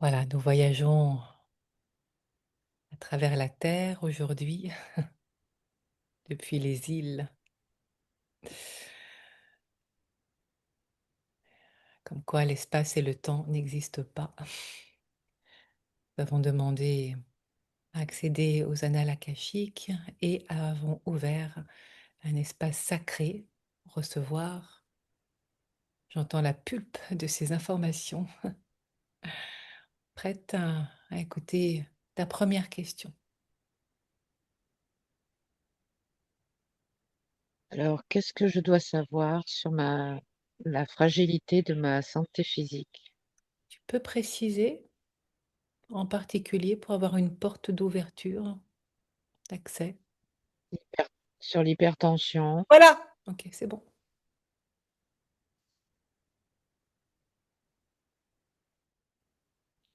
Voilà, nous voyageons à travers la Terre aujourd'hui, depuis les îles. Comme quoi l'espace et le temps n'existent pas. Nous avons demandé à accéder aux annales akashiques et avons ouvert un espace sacré pour recevoir. J'entends la pulpe de ces informations. Prête à écouter ta première question. Alors, qu'est-ce que je dois savoir sur la fragilité de ma santé physique? Tu peux préciser en particulier pour avoir une porte d'ouverture, d'accès? Hyper- Sur l'hypertension, Voilà. Ok, c'est bon.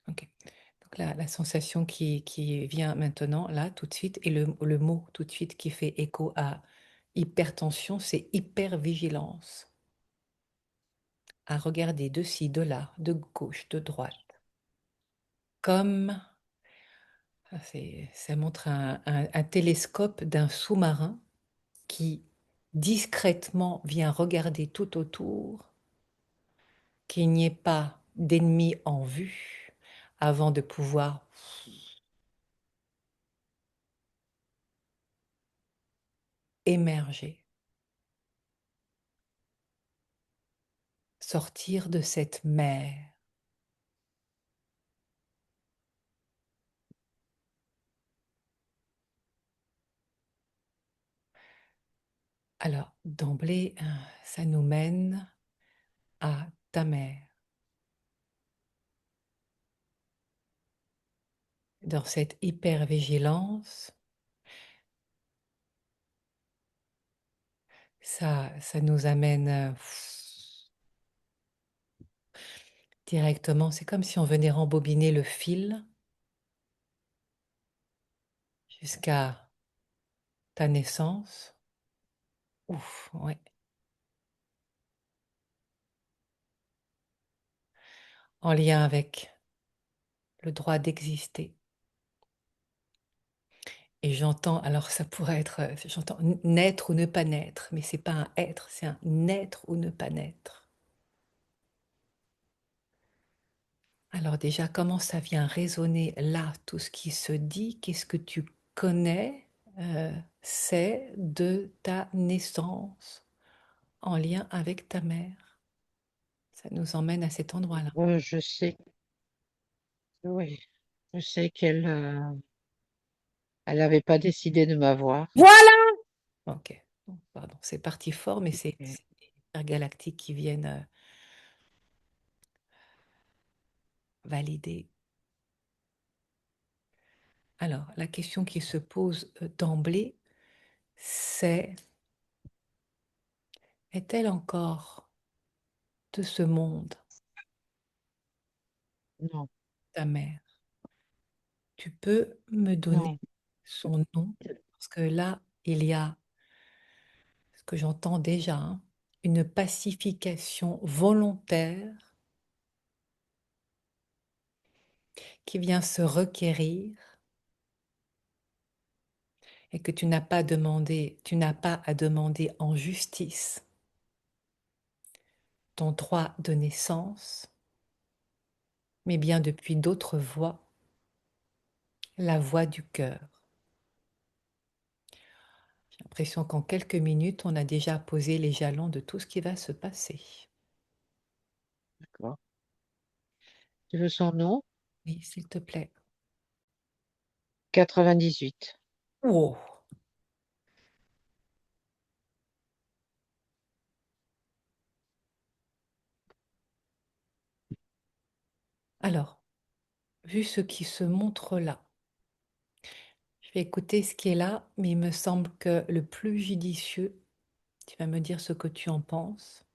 Ok. Donc la sensation qui vient maintenant, là, tout de suite, et le mot tout de suite qui fait écho à hypertension, c'est hypervigilance. À regarder de ci, de là, de gauche, de droite. Comme, ça montre un télescope d'un sous-marin qui discrètement vient regarder tout autour, qu'il n'y ait pas d'ennemis en vue avant de pouvoir émerger, sortir de cette mer. Alors, d'emblée, ça nous mène à ta mère. Dans cette hypervigilance, ça nous amène directement. C'est comme si on venait rembobiner le fil jusqu'à ta naissance. Ouf, ouais. En lien avec le droit d'exister. Et j'entends, alors ça pourrait être, j'entends naître ou ne pas naître, mais c'est pas un être, c'est un naître ou ne pas naître. Alors déjà, comment ça vient résonner là, tout ce qui se dit? Qu'est-ce que tu connais, c'est de ta naissance en lien avec ta mère? Ça nous emmène à cet endroit-là. je sais, oui, je sais elle n'avait pas décidé de m'avoir. Voilà! Ok, bon, pardon, c'est parti fort, mais Et c'est les galactiques qui viennent valider. Alors, la question qui se pose d'emblée, c'est est-elle encore de ce monde, non, ta mère? Tu peux me donner non, son nom? Parce que là, il y a ce que j'entends déjà, hein, une pacification volontaire qui vient se requérir et que tu n'as pas demandé, tu n'as pas à demander en justice ton droit de naissance, mais bien depuis d'autres voies, la voie du cœur. J'ai l'impression qu'en quelques minutes, on a déjà posé les jalons de tout ce qui va se passer. d'accord. Tu veux son nom? Oui, s'il te plaît. 98. Oh. Alors, vu ce qui se montre là, je vais écouter ce qui est là, mais il me semble que le plus judicieux, tu vas me dire ce que tu en penses,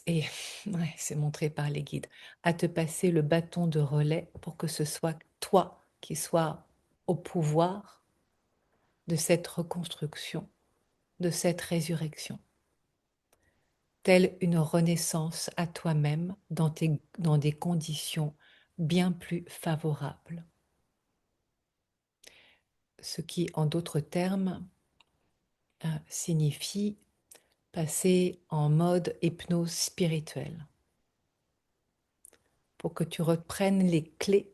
et ouais, c'est montré par les guides, à te passer le bâton de relais pour que ce soit toi qui sois au pouvoir de cette reconstruction, de cette résurrection. telle une renaissance à toi-même dans des conditions bien plus favorables. Ce qui, en d'autres termes, signifie passer en mode hypnose spirituelle pour que tu reprennes les clés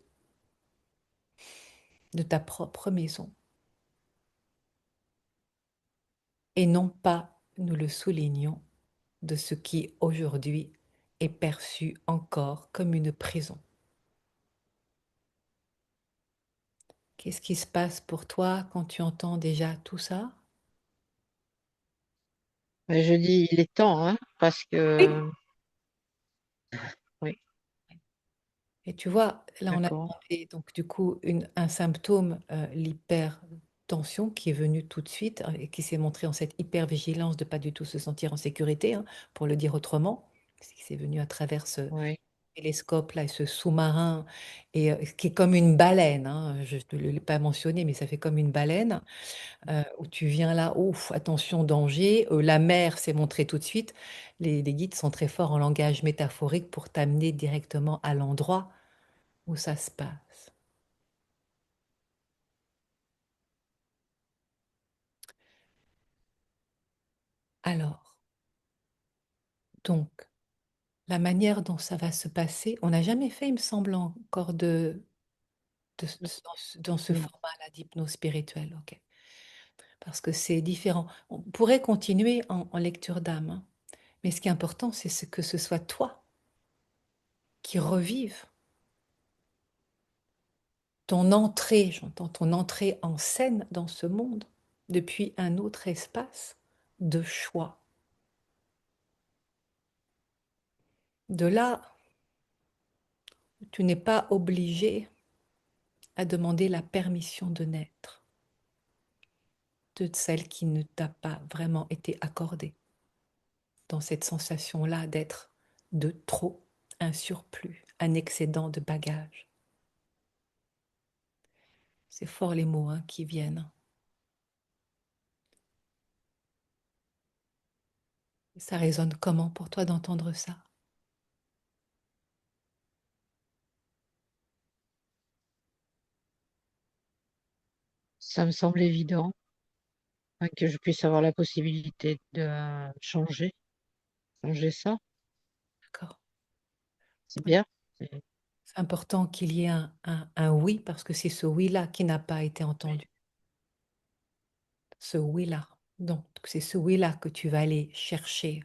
de ta propre maison et non pas, nous le soulignons, de ce qui aujourd'hui est perçu encore comme une prison. Qu'est-ce qui se passe pour toi quand tu entends déjà tout ça? Mais je dis, il est temps, hein, parce Oui. que, oui, Et tu vois, là on a d'accord, demandé donc du coup un symptôme, l'hypertension qui est venu tout de suite et qui s'est montré en cette hypervigilance de pas du tout se sentir en sécurité, hein, pour le dire autrement, ce qui s'est venu à travers ce oui, télescope là et ce sous-marin et qui est comme une baleine, hein, je ne l'ai pas mentionné, mais ça fait comme une baleine où tu viens là, ouf, attention, danger. La mer s'est montrée tout de suite. Les guides sont très forts en langage métaphorique pour t'amener directement à l'endroit où ça se passe. Alors, donc, la manière dont ça va se passer, on n'a jamais fait, il me semble, encore dans ce non. format-là d'hypnose spirituelle, ok? Parce que c'est différent. On pourrait continuer en lecture d'âme, hein, mais ce qui est important, c'est que ce soit toi qui revive ton entrée, j'entends ton entrée en scène dans ce monde depuis un autre espace de choix. De là, tu n'es pas obligé à demander la permission de naître, de celle qui ne t'a pas vraiment été accordée, dans cette sensation-là d'être de trop, un surplus, un excédent de bagages. C'est fort les mots hein, qui viennent. Ça résonne comment pour toi d'entendre ça? Ça me semble évident, hein, que je puisse avoir la possibilité de changer ça, D'accord. c'est Ouais. bien. C'est- C'est important qu'il y ait un oui, parce que c'est ce oui-là qui n'a pas été Oui, entendu. Ce oui-là. Donc, c'est ce oui-là que tu vas aller chercher.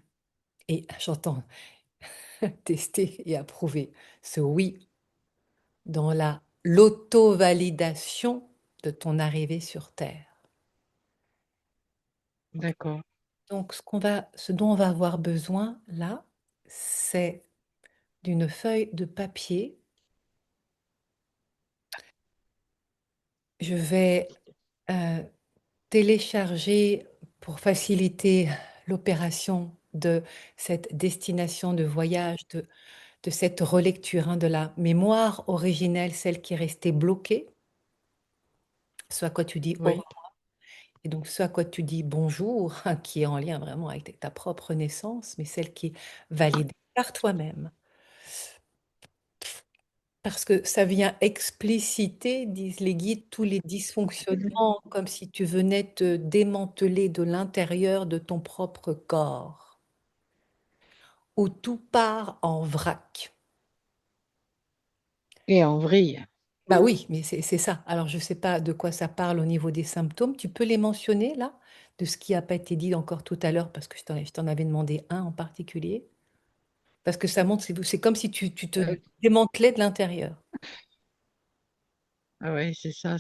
Et j'entends tester et approuver ce oui dans l'auto-validation de ton arrivée sur Terre. Ok. d'accord, Donc, ce dont on va avoir besoin là, c'est d'une feuille de papier. Je vais euh, télécharger pour faciliter l'opération de cette destination de voyage, de cette relecture hein, de la mémoire originelle, celle qui est restée bloquée, ce à quoi tu dis au oui, et donc ce à quoi tu dis bonjour, hein, qui est en lien vraiment avec ta propre naissance, mais celle qui est validée par toi-même. Parce que ça vient expliciter, disent les guides, tous les dysfonctionnements, comme si tu venais te démanteler de l'intérieur de ton propre corps, où tout part en vrac. et en vrille. Bah oui, mais c'est ça. Alors je ne sais pas de quoi ça parle au niveau des symptômes. Tu peux les mentionner là, de ce qui n'a pas été dit encore tout à l'heure, parce que je t'en avais demandé un en particulier. Parce que ça montre, c'est comme si tu te Euh, démantelais de l'intérieur. ah ouais, c'est ça,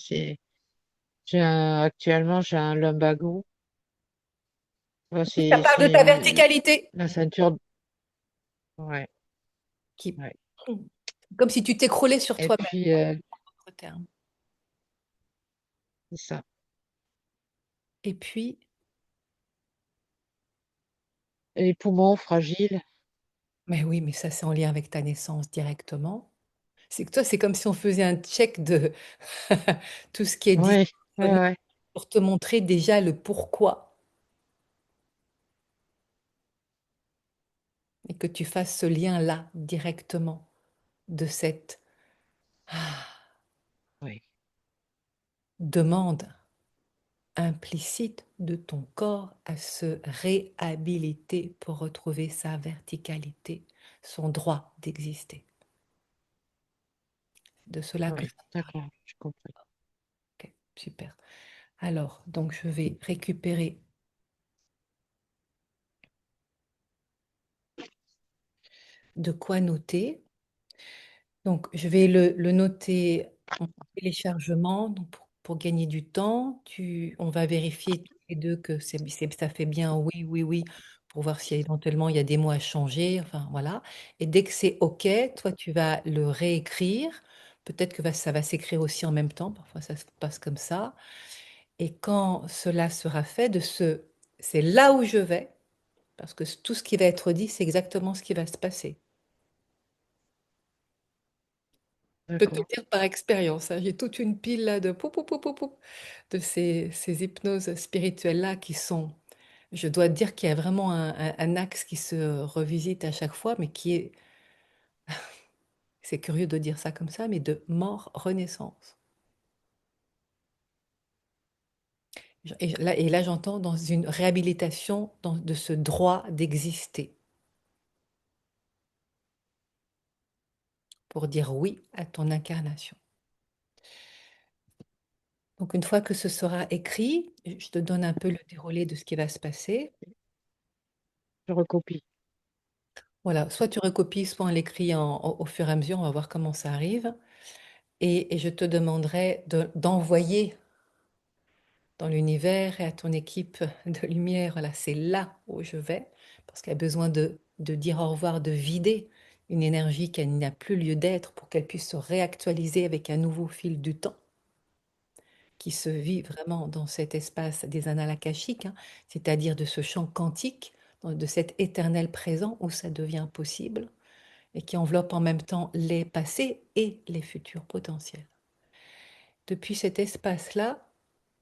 actuellement, j'ai un lumbago. Ouais, Ça parle de ta c'est verticalité. la ceinture, ouais, Qui, ouais. comme si tu t'écroulais sur Et toi-même, puis, en d'autres termes. c'est ça. Et puis, Et les poumons fragiles. mais oui, mais ça c'est en lien avec ta naissance directement. C'est que toi, c'est comme si on faisait un check de tout ce qui est Ouais, ouais, dysfonctionnement ouais. pour te montrer déjà le pourquoi. et que tu fasses ce lien-là directement de cette oui, demande implicite de ton corps à se réhabiliter pour retrouver sa verticalité, son droit d'exister. De cela que oui, ça parle. d'accord, je comprends. Ok, super. Alors, donc je vais récupérer de quoi noter. Donc, je vais le noter en téléchargement donc pour gagner du temps. On va vérifier tous les deux que ça fait bien oui, oui, oui, pour voir si éventuellement il y a des mots à changer. Enfin, voilà. Et dès que c'est OK, toi, tu vas le réécrire. Peut-être que ça va s'écrire aussi en même temps. Parfois, ça se passe comme ça. Et quand cela sera fait, c'est là où je vais, parce que tout ce qui va être dit, c'est exactement ce qui va se passer. Je peux te D'accord. dire par expérience, hein, j'ai toute une pile là de pou, pou, pou, pou, pou, de ces hypnoses spirituelles-là qui sont, je dois te dire qu'il y a vraiment un axe qui se revisite à chaque fois, mais qui est, c'est curieux de dire ça comme ça, mais de mort-renaissance. Et là, j'entends dans une réhabilitation de ce droit d'exister, pour dire oui à ton incarnation. Donc, une fois que ce sera écrit, je te donne un peu le déroulé de ce qui va se passer. Je recopie. Voilà, soit tu recopies, soit on l'écrit au fur et à mesure, on va voir comment ça arrive. Et je te demanderai d'envoyer dans l'univers et à ton équipe de lumière, voilà, c'est là où je vais, parce qu'elle a besoin de dire au revoir, de vider une énergie qui n'a plus lieu d'être pour qu'elle puisse se réactualiser avec un nouveau fil du temps qui se vit vraiment dans cet espace des annales akashiques, hein, c'est-à-dire de ce champ quantique, de cet éternel présent où ça devient possible et qui enveloppe en même temps les passés et les futurs potentiels. Depuis cet espace-là,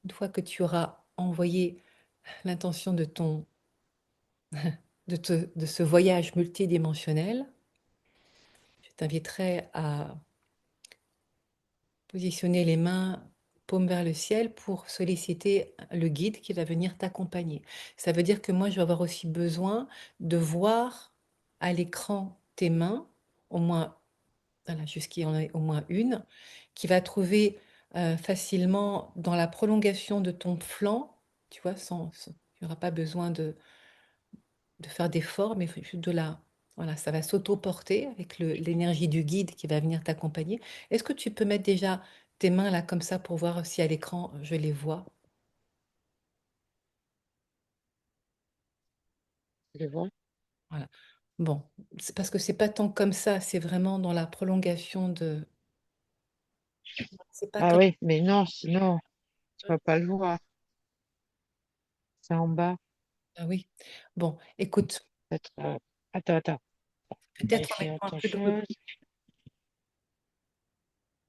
une fois que tu auras envoyé l'intention de ce voyage multidimensionnel, je t'inviterai à positionner les mains paume vers le ciel pour solliciter le guide qui va venir t'accompagner. Ça veut dire que moi, je vais avoir aussi besoin de voir à l'écran tes mains, au moins, voilà, jusqu'il y en ait au moins une, qui va trouver facilement dans la prolongation de ton flanc, tu vois, il n'y aura pas besoin de faire d'efforts, mais juste voilà, ça va s'auto-porter avec l'énergie du guide qui va venir t'accompagner. Est-ce que tu peux mettre déjà tes mains là comme ça pour voir si à l'écran je les vois? Je les vois. Voilà. Bon, c'est parce que c'est pas tant comme ça, c'est vraiment dans la prolongation de. C'est pas Ah comme. oui, mais non, sinon, tu vas pas le voir. C'est en bas. Ah oui. Bon, écoute, Peut-être, attends, attends. peut-être en Vérifier mettant un autre peu de chose.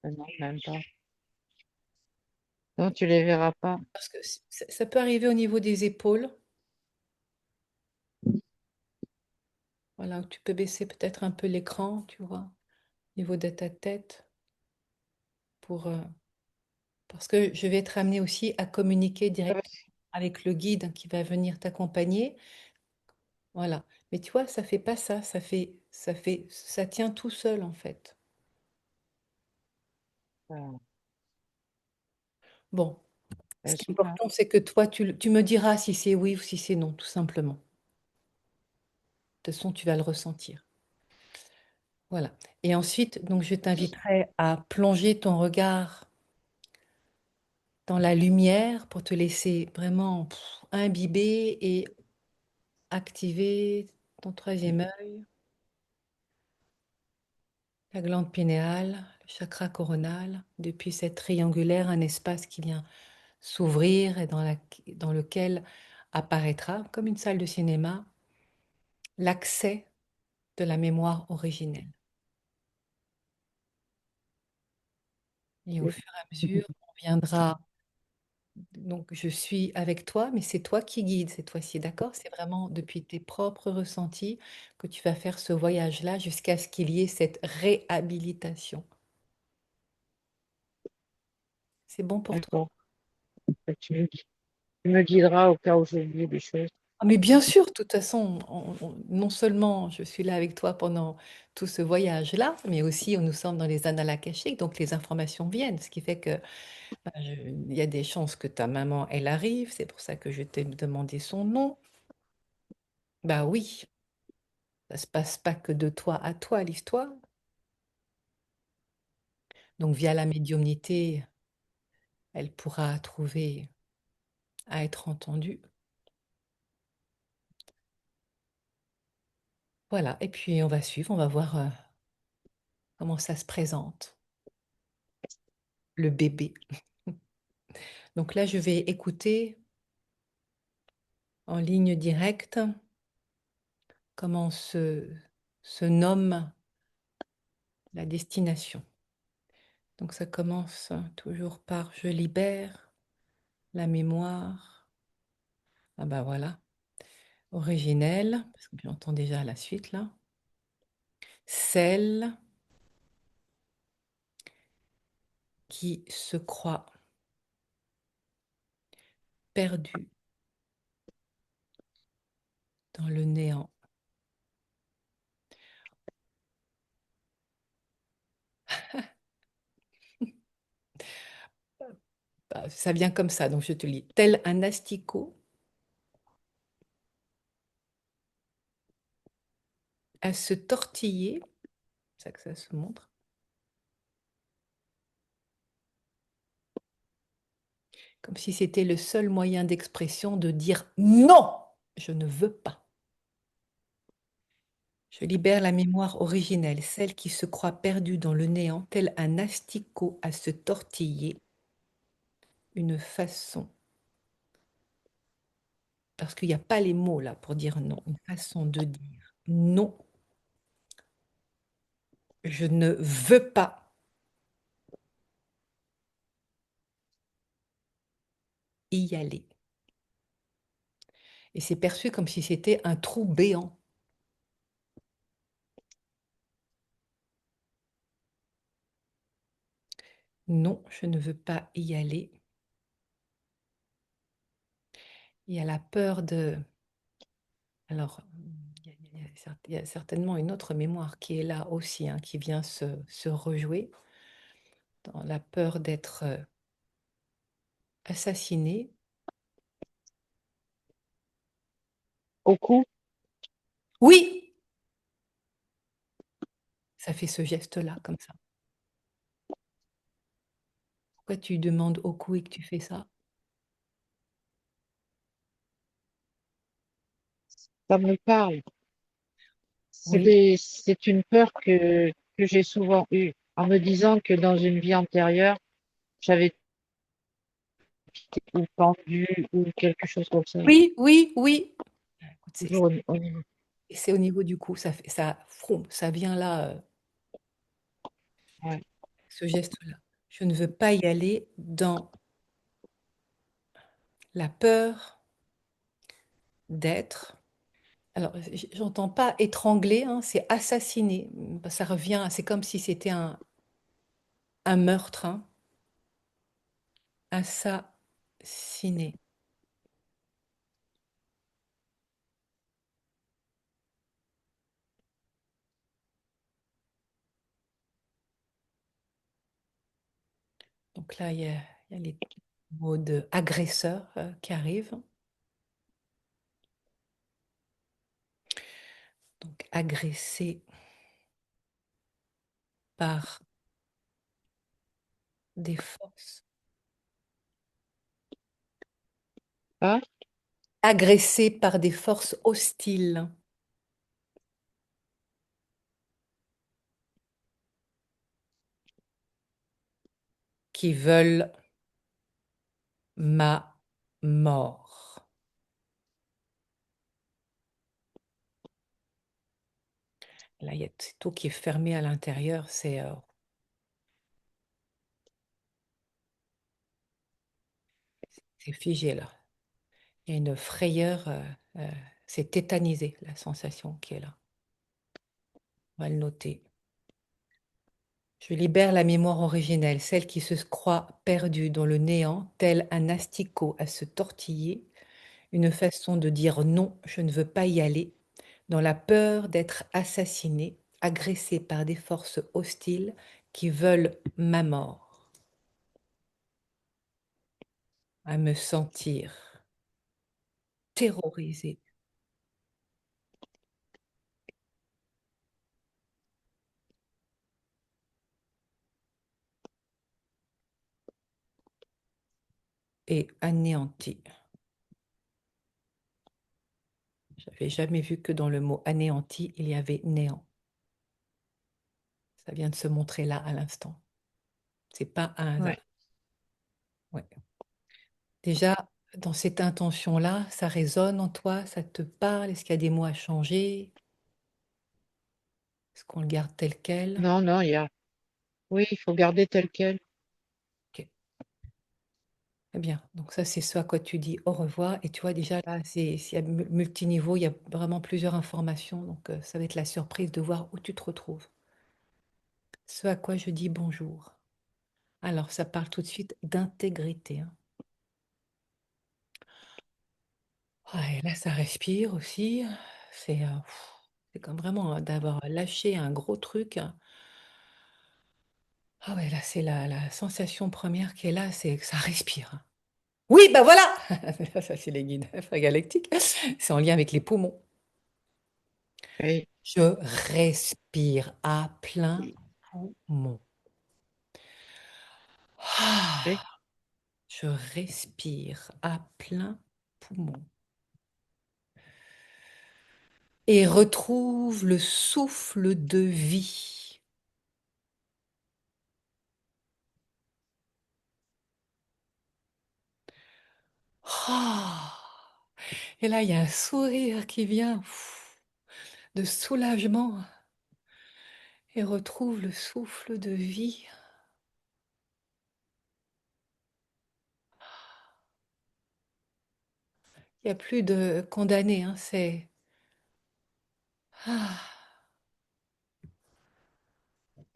Non, même pas. Non, tu les verras pas. parce que ça peut arriver au niveau des épaules. Voilà, où tu peux baisser peut-être un peu l'écran, tu vois, au niveau de ta tête, pour, parce que je vais être amenée aussi à communiquer directement avec le guide qui va venir t'accompagner. Voilà. Mais tu vois, ça fait pas ça, ça tient tout seul en fait. Ah, Bon, ce qui est laisse-moi. important, c'est que toi, tu me diras si c'est oui ou si c'est non, tout simplement. De toute façon, tu vas le ressentir. Voilà. Et ensuite, donc, je t'inviterai à plonger ton regard dans la lumière pour te laisser vraiment imbiber et activer ton troisième œil, la glande pinéale, le chakra coronal, depuis cette triangulaire, un espace qui vient s'ouvrir et dans lequel apparaîtra, comme une salle de cinéma, l'accès de la mémoire originelle. Et au fur et à mesure, on viendra Donc, je suis avec toi, mais c'est toi qui guides cette fois-ci, d'accord? C'est vraiment depuis tes propres ressentis que tu vas faire ce voyage-là jusqu'à ce qu'il y ait cette réhabilitation. C'est bon pour toi? D'accord. Bah, tu me guideras au cas où j'ai oublié des choses. Ah, mais bien sûr, de toute façon, non seulement je suis là avec toi pendant tout ce voyage-là, mais aussi nous sommes dans les annales akashiques, donc les informations viennent, ce qui fait que il y a des chances que ta maman, elle arrive, c'est pour ça que je t'ai demandé son nom. Bah oui, ça se passe pas que de toi à toi l'histoire. Donc via la médiumnité, elle pourra trouver à être entendue. Voilà, et puis on va suivre, on va voir comment ça se présente, le bébé. Donc là, je vais écouter en ligne directe comment se nomme la destination. Donc ça commence toujours par je libère la mémoire. Ah bah voilà, originelle, parce que j'entends déjà la suite là. Celle qui se croit perdue dans le néant. Bah, ça vient comme ça, donc je te lis. Tel un asticot à se tortiller, c'est ça que ça se montre, comme si c'était le seul moyen d'expression de dire non, je ne veux pas. Je libère la mémoire originelle, celle qui se croit perdue dans le néant, tel un asticot à se tortiller, une façon, parce qu'il n'y a pas les mots là pour dire non, une façon de dire non, je ne veux pas y aller. Et c'est perçu comme si c'était un trou béant. Non, je ne veux pas y aller. Il y a la peur de... Alors, il y a certainement une autre mémoire qui est là aussi, hein, qui vient se rejouer dans la peur d'être assassiné. Au cou, Oui, ça fait ce geste-là, comme ça. Pourquoi tu demandes au cou et que tu fais ça? ça me parle. Oui, C'est une peur que j'ai souvent eue, en me disant que dans une vie antérieure, j'avais ou pendu ou quelque chose comme ça. oui, oui, oui. Écoute, Toujours au niveau. c'est au niveau du cou, ça fait ça, froum, ça vient là, Ouais. ce geste-là. Je ne veux pas y aller dans la peur d'être. Alors, j'entends pas étrangler, hein, c'est assassiner. Ça revient, c'est comme si c'était un meurtre, hein. Assassiner. Donc là, il y a les mots de agresseur qui arrivent. Donc, agressé par des forces. Ah, Agressé par des forces hostiles qui veulent ma mort. Là, il y a tout qui est fermé à l'intérieur. C'est figé là. Il y a une frayeur, euh, c'est tétanisé la sensation qui est là. On va le noter. Je libère la mémoire originelle, celle qui se croit perdue dans le néant, tel un asticot à se tortiller, une façon de dire non, je ne veux pas y aller, dans la peur d'être assassiné, agressé par des forces hostiles qui veulent ma mort, à me sentir terrorisé et anéanti. J'avais jamais vu que dans le mot anéanti, il y avait néant. Ça vient de se montrer là à l'instant. C'est pas un Ouais. hasard. Ouais. Déjà, dans cette intention-là, ça résonne en toi, ça te parle. Est-ce qu'il y a des mots à changer? Est-ce qu'on le garde tel quel? Non, non, il y a. Oui, il faut garder tel quel. Ok, très bien. Donc ça, c'est ce à quoi tu dis au revoir. Et tu vois, déjà là, s'il y a multiniveau, il y a vraiment plusieurs informations. Donc ça va être la surprise de voir où tu te retrouves. Ce à quoi je dis bonjour. Alors, ça parle tout de suite d'intégrité, hein. Ouais, là, ça respire aussi. C'est comme vraiment d'avoir lâché un gros truc. Ah ouais, là, c'est la sensation première qui est là, c'est que ça respire. Oui, bah voilà! Ça, c'est les guides galactiques. C'est en lien avec les poumons. Oui, Je respire à plein poumon. oui, Ah, je respire à plein poumon. Et retrouve le souffle de vie. Ah, et là, il y a un sourire qui vient de soulagement et retrouve le souffle de vie. Il n'y a plus de condamné, hein, c'est ah,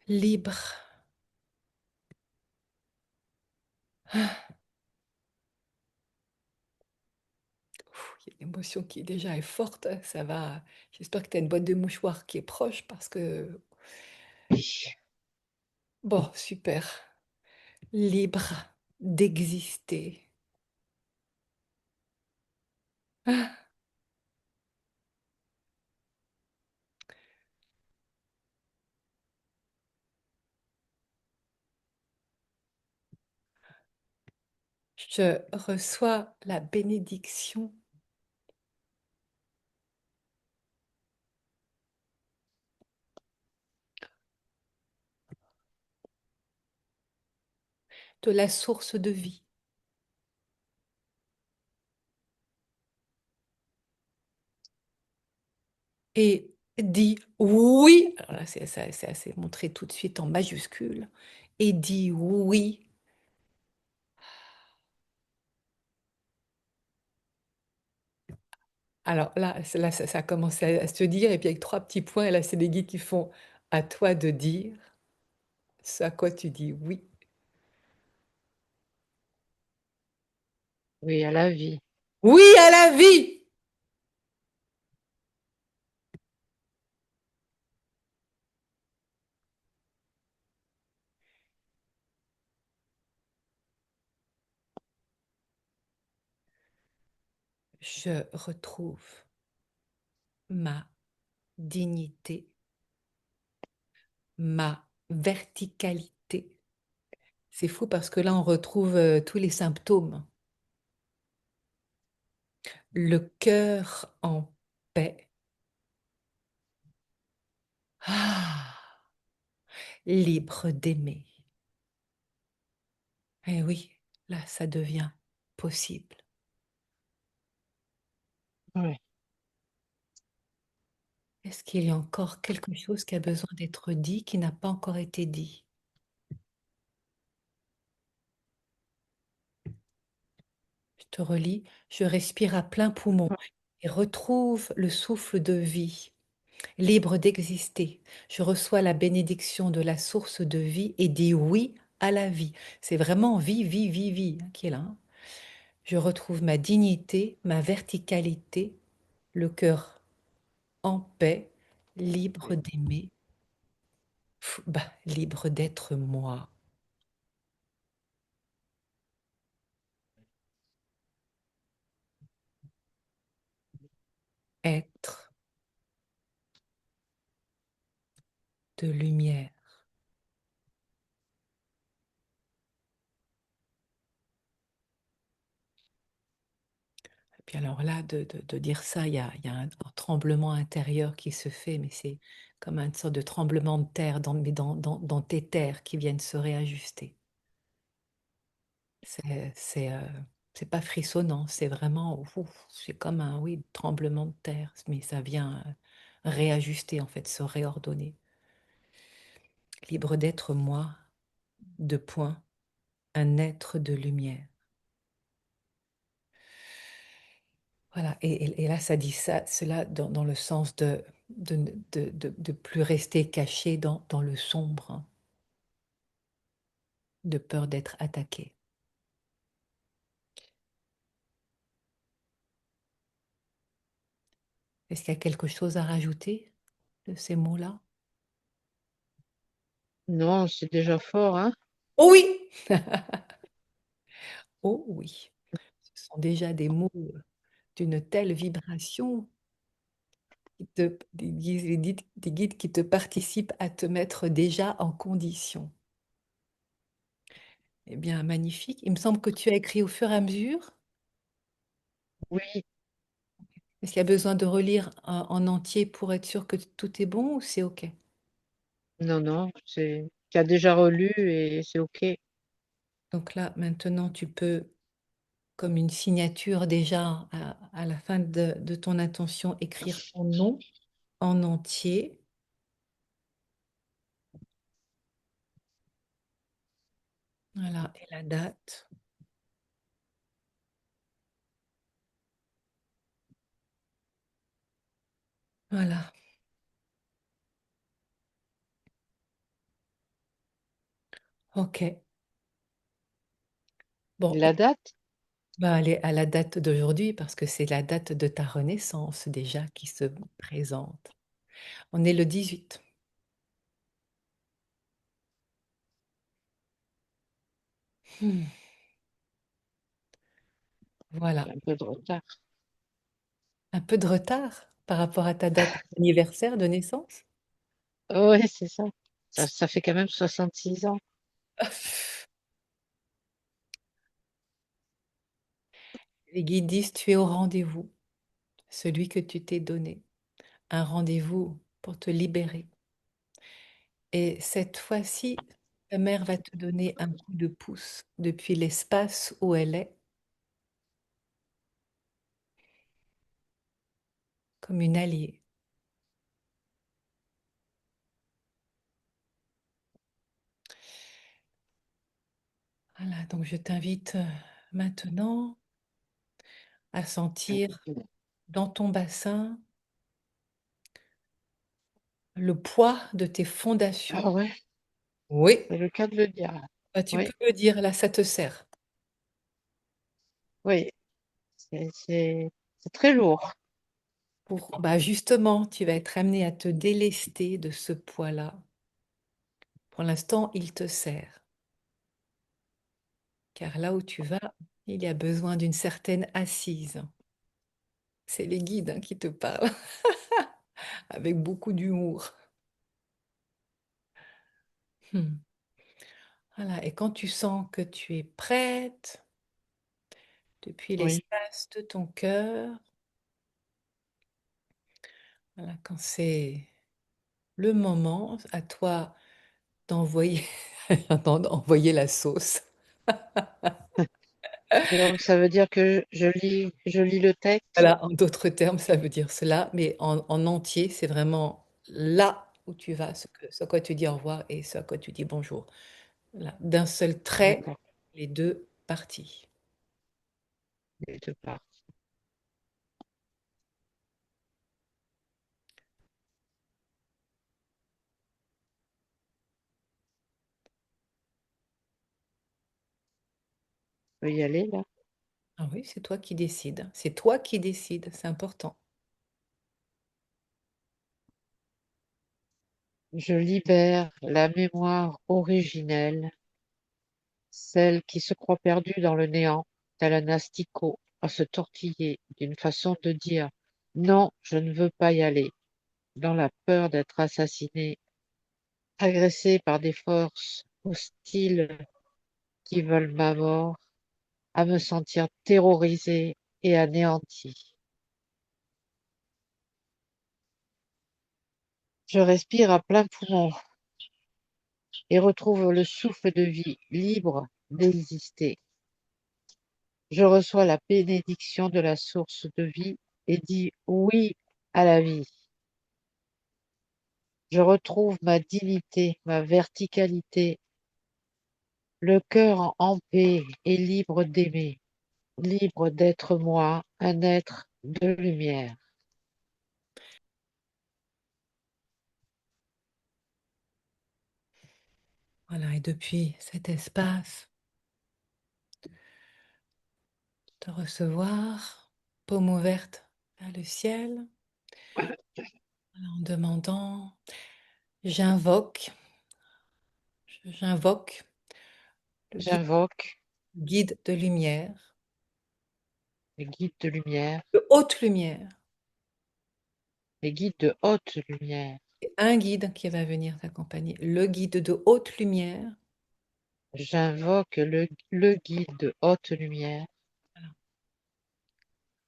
libre. Ah, il y a une émotion qui déjà est forte, ça va. J'espère que tu as une boîte de mouchoirs qui est proche parce que oui, bon, super. Libre d'exister. Ah, je reçois la bénédiction de la source de vie et dis oui. Alors là, c'est assez montré tout de suite en majuscule. Et dis oui. Alors là, là ça a commencé à se dire, et puis avec trois petits points, et là, c'est des guides qui font à toi de dire ce à quoi tu dis oui. oui, à la vie. Oui à la vie! Je retrouve ma dignité, ma verticalité. C'est fou parce que là, on retrouve tous les symptômes. Le cœur en paix. Ah, libre d'aimer. Eh oui, là, ça devient possible. Ouais. Est-ce qu'il y a encore quelque chose qui a besoin d'être dit, qui n'a pas encore été dit? Je te relis. Je respire à plein poumon et retrouve le souffle de vie, libre d'exister. Je reçois la bénédiction de la source de vie et dis oui à la vie. C'est vraiment vie, vie, vie, vie hein, qui est là. Hein. Je retrouve ma dignité, ma verticalité, le cœur en paix, libre d'aimer, libre d'être moi. Être de lumière. Et puis alors là, de dire ça, il y a un tremblement intérieur qui se fait, mais c'est comme une sorte de tremblement de terre dans tes terres qui viennent se réajuster. C'est, c'est, euh, c'est pas frissonnant, c'est vraiment, ouf, c'est comme un, oui, tremblement de terre, mais ça vient réajuster en fait, se réordonner. Libre d'être moi, de point, un être de lumière. Voilà, et là, ça dit ça, cela dans le sens de plus rester caché dans le sombre, hein, de peur d'être attaqué. Est-ce qu'il y a quelque chose à rajouter de ces mots-là? Non, c'est déjà fort, hein? Oh oui! Oh oui, ce sont déjà des mots d'une telle vibration, des guides qui te participent à te mettre déjà en condition. Eh bien, magnifique. Il me semble que tu as écrit au fur et à mesure. Oui, Est-ce qu'il y a besoin de relire en entier pour être sûr que tout est bon ou c'est OK? non, non, c'est tu as déjà relu et c'est OK. Donc là, maintenant, tu peux, comme une signature déjà à la fin de ton intention, écrire ton nom en entier. Voilà, et la date. Voilà, OK. Bon, La date? va aller à la date d'aujourd'hui parce que c'est la date de ta renaissance déjà qui se présente. On est le 18. Hmm, J'ai voilà. un peu de retard. Un peu de retard par rapport à ta date anniversaire de naissance. Oui, c'est ça. Ça fait quand même 66 ans. Les guides disent, tu es au rendez-vous, celui que tu t'es donné. Un rendez-vous pour te libérer. Et cette fois-ci, ta mère va te donner un coup de pouce depuis l'espace où elle est, comme une alliée. Voilà, donc je t'invite maintenant à sentir dans ton bassin le poids de tes fondations. Ah ouais, Oui, c'est le cas de le dire. bah, tu Oui, peux me dire, là, ça te sert. oui, c'est très lourd. Bah justement, tu vas être amené à te délester de ce poids-là. Pour l'instant, il te sert, car là où tu vas, il y a besoin d'une certaine assise. C'est les guides hein, qui te parlent, avec beaucoup d'humour. Hmm. Voilà, et quand tu sens que tu es prête, depuis Oui. l'espace de ton cœur, voilà, quand c'est le moment, à toi d'envoyer d'envoyer la sauce. Donc ça veut dire que je lis le texte. Voilà, en d'autres termes, ça veut dire cela, mais en entier, c'est vraiment là où tu vas, ce à quoi tu dis au revoir et ce à quoi tu dis bonjour. Là, d'un seul trait, D'accord. les deux parties. des deux parts. On peut y aller là. Ah oui, c'est toi qui décides. C'est toi qui décides, c'est important. Je libère la mémoire originelle, celle qui se croit perdue dans le néant, tel un asticot à se tortiller d'une façon de dire non, je ne veux pas y aller, dans la peur d'être assassiné, agressé par des forces hostiles qui veulent ma mort, à me sentir terrorisé et anéanti. Je respire à plein poumon et retrouve le souffle de vie libre d'exister. Je reçois la bénédiction de la source de vie et dis oui à la vie. Je retrouve ma dignité, ma verticalité, le cœur en paix et libre d'aimer, libre d'être moi, un être de lumière. Voilà, et depuis cet espace, de recevoir, paume ouverte vers le ciel, en demandant, j'invoque, j'invoque le J'invoque guide de lumière, les guides de lumière, de haute lumière, les guides de haute lumière. et un guide qui va venir t'accompagner, le guide de haute lumière, J'invoque le guide de haute lumière voilà,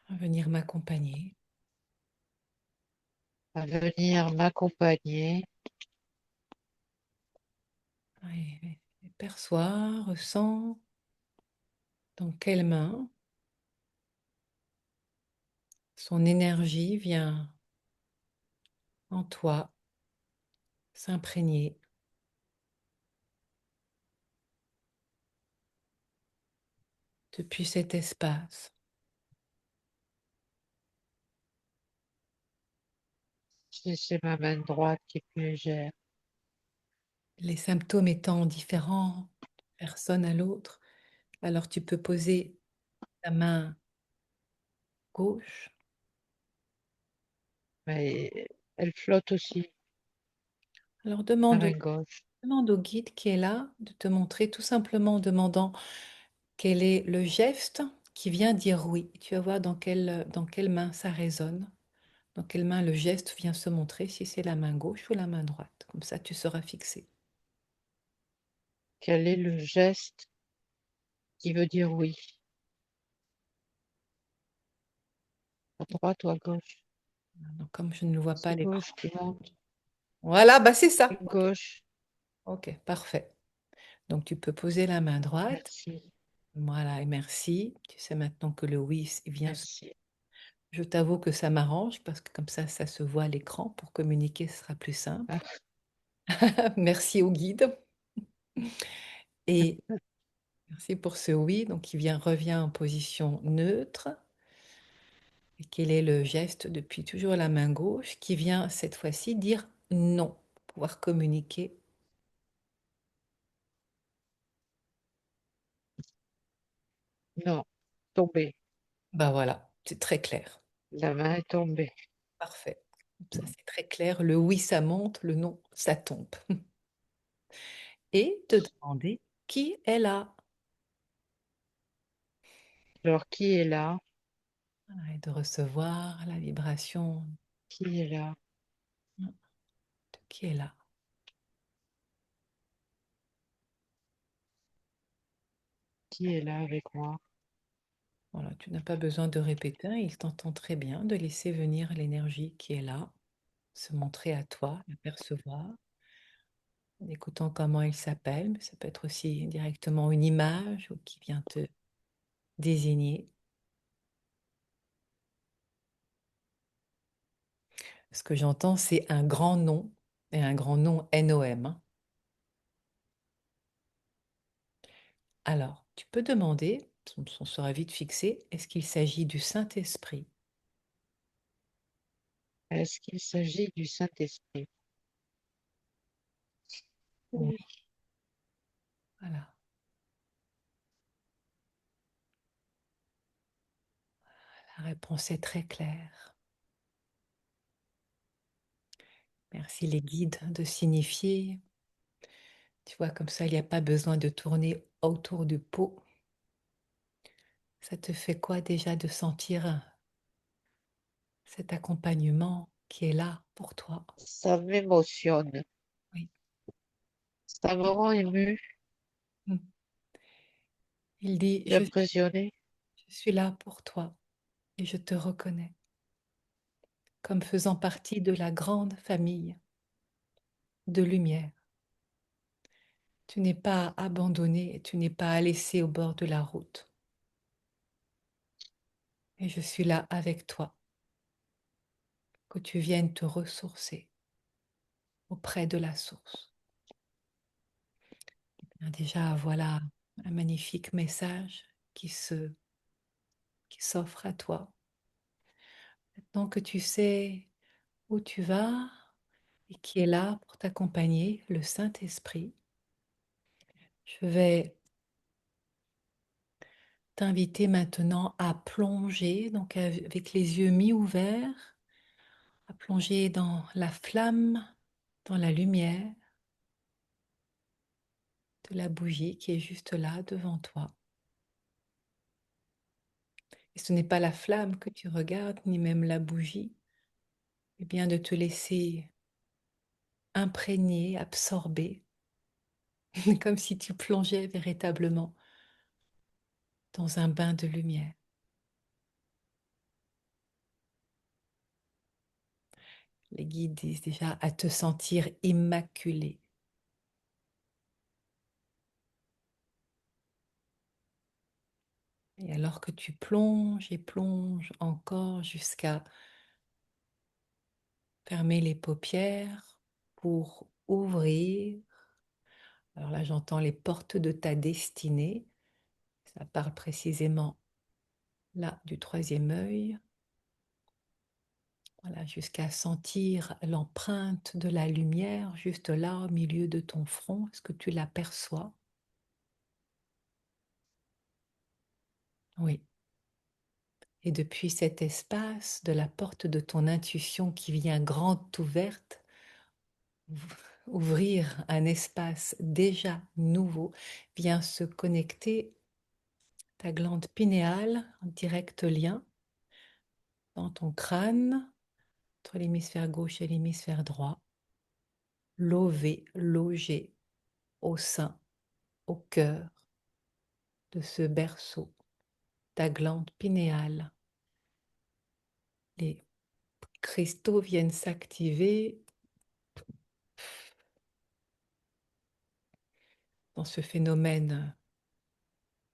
va venir m'accompagner. à venir m'accompagner. Et perçois, ressens dans quelle main son énergie vient en toi s'imprégner depuis cet espace. C'est ma main droite qui est plus légère. Les symptômes étant différents d'une personne à l'autre, alors tu peux poser ta main gauche. Mais elle flotte aussi, Alors ma demande, main gauche. demande au guide qui est là de te montrer tout simplement en demandant quel est le geste qui vient dire oui. Tu vas voir dans quelle main ça résonne, dans quelle main le geste vient se montrer, si c'est la main gauche ou la main droite. Comme ça, tu seras fixé. Quel est le geste qui veut dire oui? À droite ou à gauche? Donc, comme je ne le vois pas à C'est l'écran. gauche qui monte. Voilà, bah c'est ça. C'est Ok, gauche. ok, parfait. Donc tu peux poser la main droite. Merci, Voilà, et merci. Tu sais maintenant que le oui vient. merci. Je t'avoue que ça m'arrange parce que comme ça se voit à l'écran. Pour communiquer, ce sera plus simple. Ah, Merci au guide. Et merci pour ce oui. Donc, revient en position neutre. Et quel est le geste depuis toujours la main gauche qui vient cette fois-ci dire non, pour pouvoir communiquer. non, tombé. Bah voilà, c'est très clair. La main est tombée. Parfait. Ça, c'est très clair. Le oui, ça monte. Le non, ça tombe. Et te demander qui est là. Alors, qui est là? Voilà, et de recevoir la vibration Qui est là? de qui est là. Qui est là avec moi? Voilà, tu n'as pas besoin de répéter, hein, il t'entend très bien, de laisser venir l'énergie qui est là, se montrer à toi, la percevoir, en écoutant comment il s'appelle, mais ça peut être aussi directement une image ou qui vient te désigner. Ce que j'entends, c'est un grand nom, et un grand nom NOM, hein. Alors, tu peux demander on sera vite fixé. Est-ce qu'il s'agit du Saint-Esprit? Est-ce qu'il s'agit du Saint-Esprit? Oui, voilà. La réponse est très claire. Merci les guides de signifier. Tu vois, comme ça, il n'y a pas besoin de tourner autour du pot. Ça te fait quoi déjà de sentir cet accompagnement qui est là pour toi? Ça m'émotionne, Oui. ça me rend émue, Mm. Il dit, impressionnée. je suis là pour toi et je te reconnais comme faisant partie de la grande famille de lumière. Tu n'es pas abandonné, tu n'es pas laissé au bord de la route. Et je suis là avec toi, que tu viennes te ressourcer auprès de la source. Bien, déjà, voilà un magnifique message qui s'offre à toi. Maintenant que tu sais où tu vas et qui est là pour t'accompagner, le Saint-Esprit, je vais t'inviter maintenant à plonger, donc avec les yeux mi-ouverts, à plonger dans la flamme, dans la lumière de la bougie qui est juste là devant toi. Et ce n'est pas la flamme que tu regardes, ni même la bougie, mais bien de te laisser imprégner, absorber, comme si tu plongeais véritablement dans un bain de lumière. Les guides disent déjà à te sentir immaculé. Et alors que tu plonges et plonges encore jusqu'à fermer les paupières pour ouvrir. Alors là, j'entends les portes de ta destinée. Ça parle précisément là du troisième œil. Voilà, jusqu'à sentir l'empreinte de la lumière juste là au milieu de ton front. Est-ce que tu l'aperçois? Oui. Et depuis cet espace de la porte de ton intuition qui vient grande ouverte, ouvrir un espace déjà nouveau, vient se connecter ta glande pinéale en direct lien dans ton crâne, entre l'hémisphère gauche et l'hémisphère droit, logé au sein, au cœur de ce berceau, ta glande pinéale. Les cristaux viennent s'activer dans ce phénomène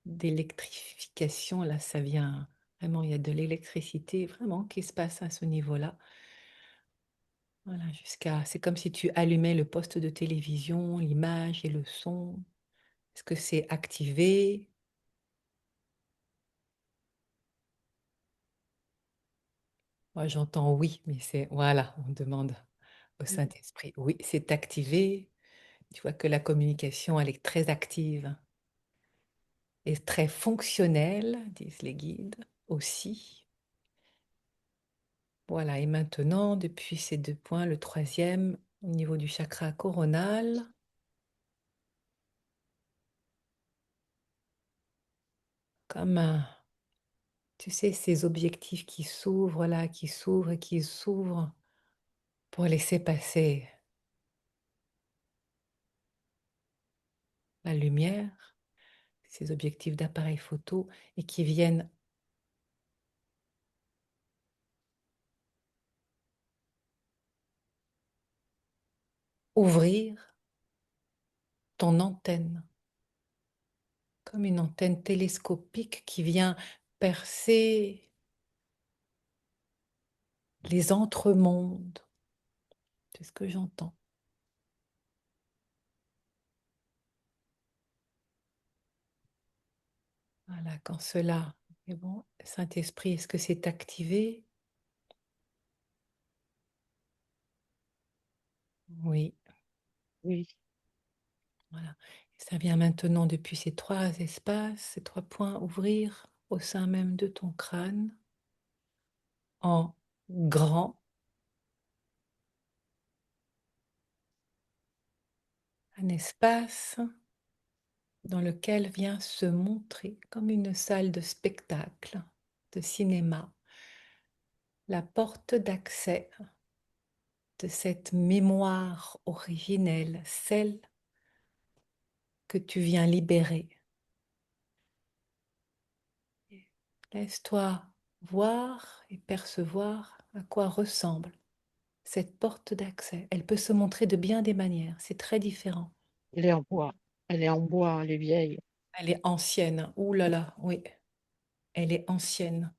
d'électrification. Là, ça vient vraiment, il y a de l'électricité vraiment qui se passe à ce niveau-là. Voilà, c'est comme si tu allumais le poste de télévision, l'image et le son. Est-ce que c'est activé? Moi, j'entends oui, mais voilà, on demande au Mm. Saint-Esprit. Oui, c'est activé. Tu vois que la communication, elle est très active et très fonctionnelle, disent les guides aussi. Voilà, et maintenant, depuis ces deux points, le troisième, au niveau du chakra coronal, comme tu sais, ces objectifs qui s'ouvrent là, qui s'ouvrent et qui s'ouvrent pour laisser passer la lumière, ces objectifs d'appareil photo et qui viennent ouvrir ton antenne, comme une antenne télescopique qui vient percer les entremondes. C'est ce que j'entends. Voilà. Voilà, quand cela est bon, Saint-Esprit, est-ce que c'est activé? Oui, Oui, voilà. Et ça vient maintenant depuis ces trois espaces, ces trois points, ouvrir au sein même de ton crâne, en grand, un espace dans lequel vient se montrer comme une salle de spectacle, de cinéma, la porte d'accès de cette mémoire originelle, celle que tu viens libérer. Laisse-toi voir et percevoir à quoi ressemble cette porte d'accès. Elle peut se montrer de bien des manières, c'est très différent. elle est en bois. Elle est en bois, elle est vieille. Elle est ancienne. Ouh là là, oui, elle est ancienne.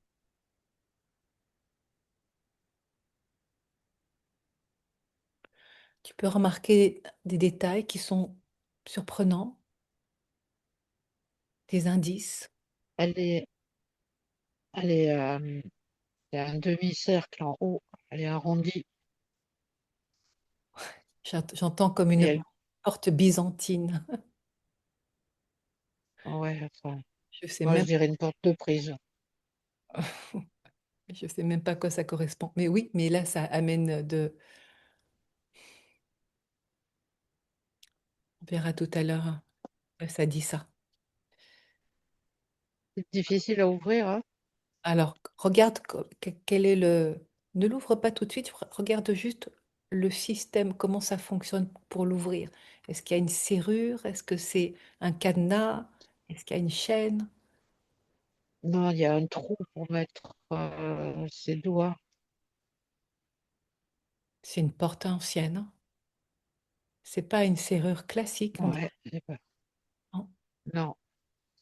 Tu peux remarquer des détails qui sont surprenants, des indices. Elle est, il y a un demi-cercle en haut. Elle est arrondie. J'entends comme Et une elle, porte byzantine. ouais, enfin, Je sais moi je même, dirais une porte de prison. je sais même pas à quoi ça correspond. Mais oui, mais là, ça amène de. On verra tout à l'heure. Ça dit ça. C'est difficile à ouvrir, hein? Alors, regarde quel est le. Ne l'ouvre pas tout de suite, regarde juste le système, comment ça fonctionne pour l'ouvrir. Est-ce qu'il y a une serrure? Est-ce que c'est un cadenas? Est-ce qu'il y a une chaîne? Non, il y a un trou pour mettre ses doigts. C'est une porte ancienne. C'est pas une serrure classique, on Ouais, dirait. eh ben, Non. non,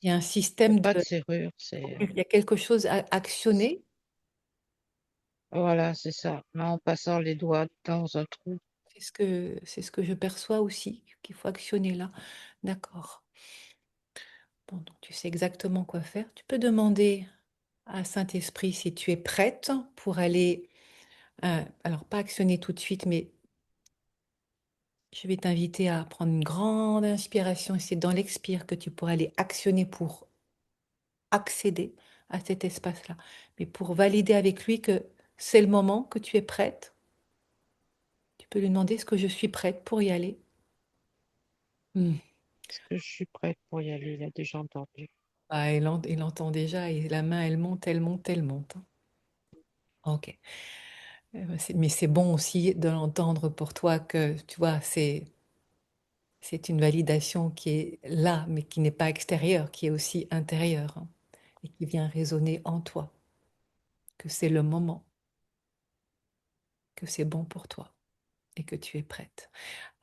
Il y a un il n'y a système pas de de. serrure. C'est Il y a quelque chose à actionner. voilà, c'est ça. Là, en passant les doigts dans un trou. C'est ce que je perçois aussi, qu'il faut actionner là. D'accord. Bon, donc tu sais exactement quoi faire. Tu peux demander à Saint-Esprit si tu es prête pour aller, alors pas actionner tout de suite, mais je vais t'inviter à prendre une grande inspiration et c'est dans l'expire que tu pourras aller actionner pour accéder à cet espace-là. Mais pour valider avec lui que c'est le moment, que tu es prête, tu peux lui demander est-ce que je suis prête pour y aller? Hmm. Est-ce que je suis prête pour y aller? Il a déjà entendu. Ah, il entend déjà et la main, elle monte, elle monte, elle monte. Ok. Mais c'est bon aussi de l'entendre pour toi que, tu vois, c'est une validation qui est là, mais qui n'est pas extérieure, qui est aussi intérieure, hein, et qui vient résonner en toi, que c'est le moment, que c'est bon pour toi et que tu es prête.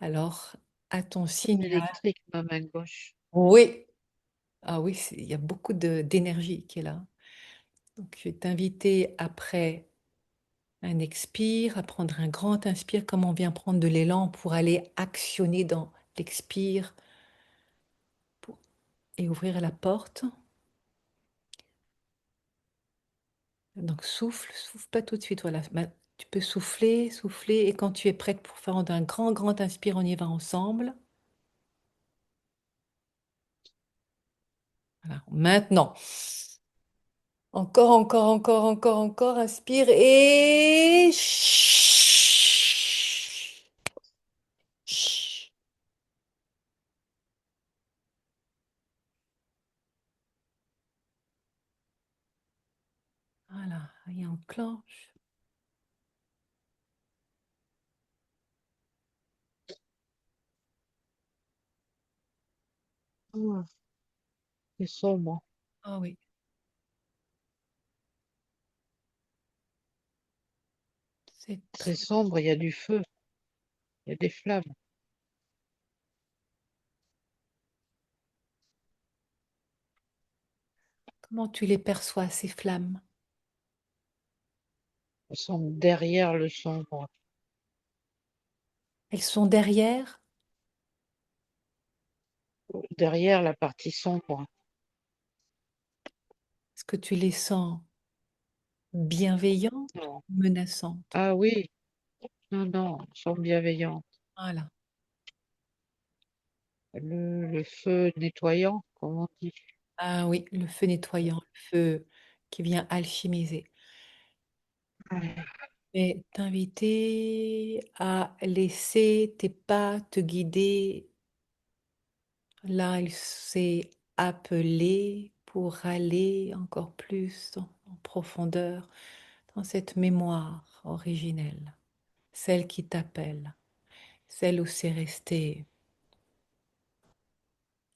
Alors, à ton Comme signal, électrique, ma main gauche. oui, ah oui, il y a beaucoup d'énergie qui est là. Donc, je vais t'inviter après un expire, à prendre un grand inspire, comme on vient prendre de l'élan pour aller actionner dans l'expire et ouvrir la porte. Donc souffle pas tout de suite. Voilà. Tu peux souffler, souffler, et quand tu es prête pour faire un grand, grand inspire, on y va ensemble. Voilà. Maintenant, encore, encore, encore, encore, encore, inspire et voilà, et enclenche. Ah, c'est sombre. Ah oui, c'est C'est très. sombre, il y a du feu, il y a des flammes. Comment tu les perçois, ces flammes? Elles sont derrière le sombre, Elles sont derrière. derrière la partie sombre. Est-ce que tu les sens bienveillantes Non. ou menaçantes? Ah oui, non, non, elles sont bienveillantes. Voilà. Le feu nettoyant, comme on dit. Ah oui, le feu nettoyant, le feu qui vient alchimiser. Ouais. Et t'inviter à laisser tes pas te guider. Là, il s'est appelé pour aller encore plus en profondeur dans cette mémoire originelle, celle qui t'appelle, celle où c'est resté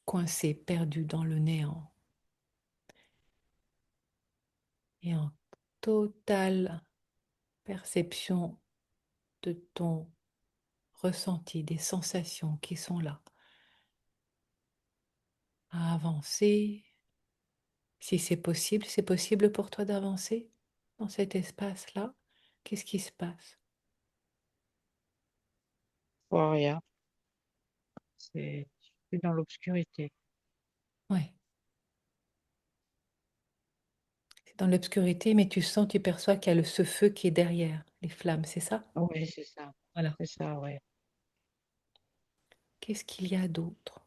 coincé, perdu dans le néant et en totale perception de ton ressenti, des sensations qui sont là, à avancer. Si c'est possible pour toi d'avancer dans cet espace-là. Qu'est-ce qui se passe? Je vois rien. Je suis dans l'obscurité. Ouais, c'est dans l'obscurité, mais tu sens, tu perçois qu'il y a ce feu qui est derrière les flammes, c'est ça? Oui, c'est ça. Voilà. C'est ça, ouais. Qu'est-ce qu'il y a d'autre?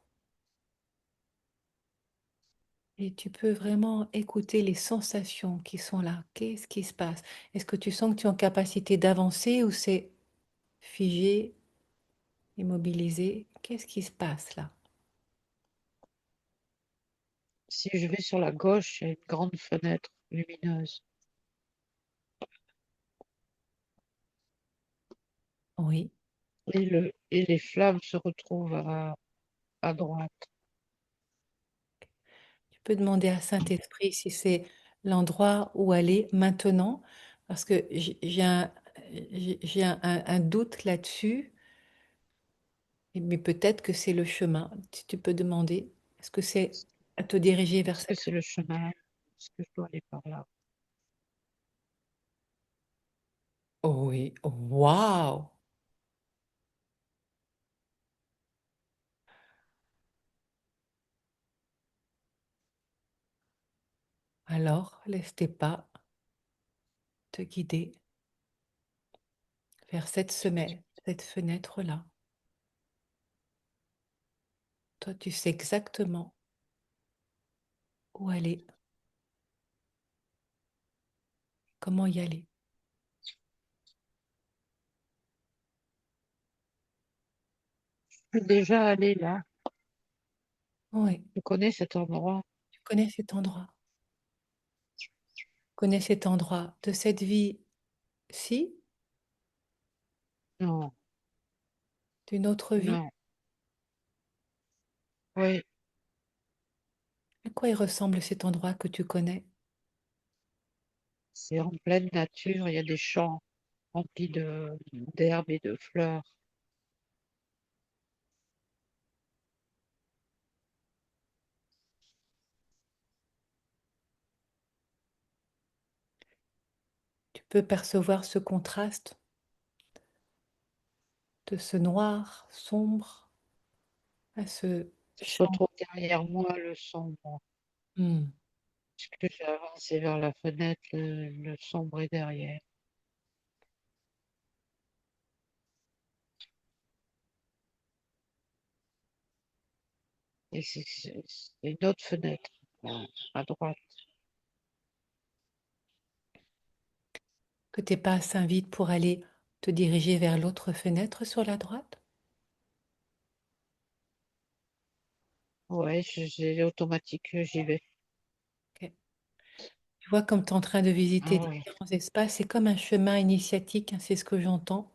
Et tu peux vraiment écouter les sensations qui sont là. Qu'est-ce qui se passe? Est-ce que tu sens que tu es en capacité d'avancer ou c'est figé, immobilisé? Qu'est-ce qui se passe là? Si je vais sur la gauche, il y a une grande fenêtre lumineuse. Oui. Et les flammes se retrouvent à droite. Tu peux demander à Saint-Esprit si c'est l'endroit où aller maintenant, parce que j'ai un doute là-dessus, mais peut-être que c'est le chemin. Si tu peux demander, est-ce que c'est à te diriger vers Est-ce que cette... c'est le chemin? Est-ce que je dois aller par là? Oh oui, waouh! Alors, laisse tes pas te guider vers cette fenêtre-là. Toi, tu sais exactement où aller, comment y aller. Je suis déjà allée là. Oui, Je connais cet endroit. tu connais cet endroit. Tu connais cet endroit de cette vie-ci, Non, d'une autre vie. non. Oui, À quoi il ressemble cet endroit que tu connais? c'est en pleine nature. Il y a des champs remplis d'herbes et de fleurs. Tu peux percevoir ce contraste de ce noir sombre à ce Je champ. retrouve derrière moi le sombre. Hmm. Puisque j'ai avancé vers la fenêtre, le sombre est derrière. Et c'est une autre fenêtre à droite. Que tes pas s'invitent pour aller te diriger vers l'autre fenêtre sur la droite. Ouais, j'ai automatique, j'y vais. Ok. Tu vois comme tu es en train de visiter Ah ouais. différents espaces, c'est comme un chemin initiatique, hein, c'est ce que j'entends.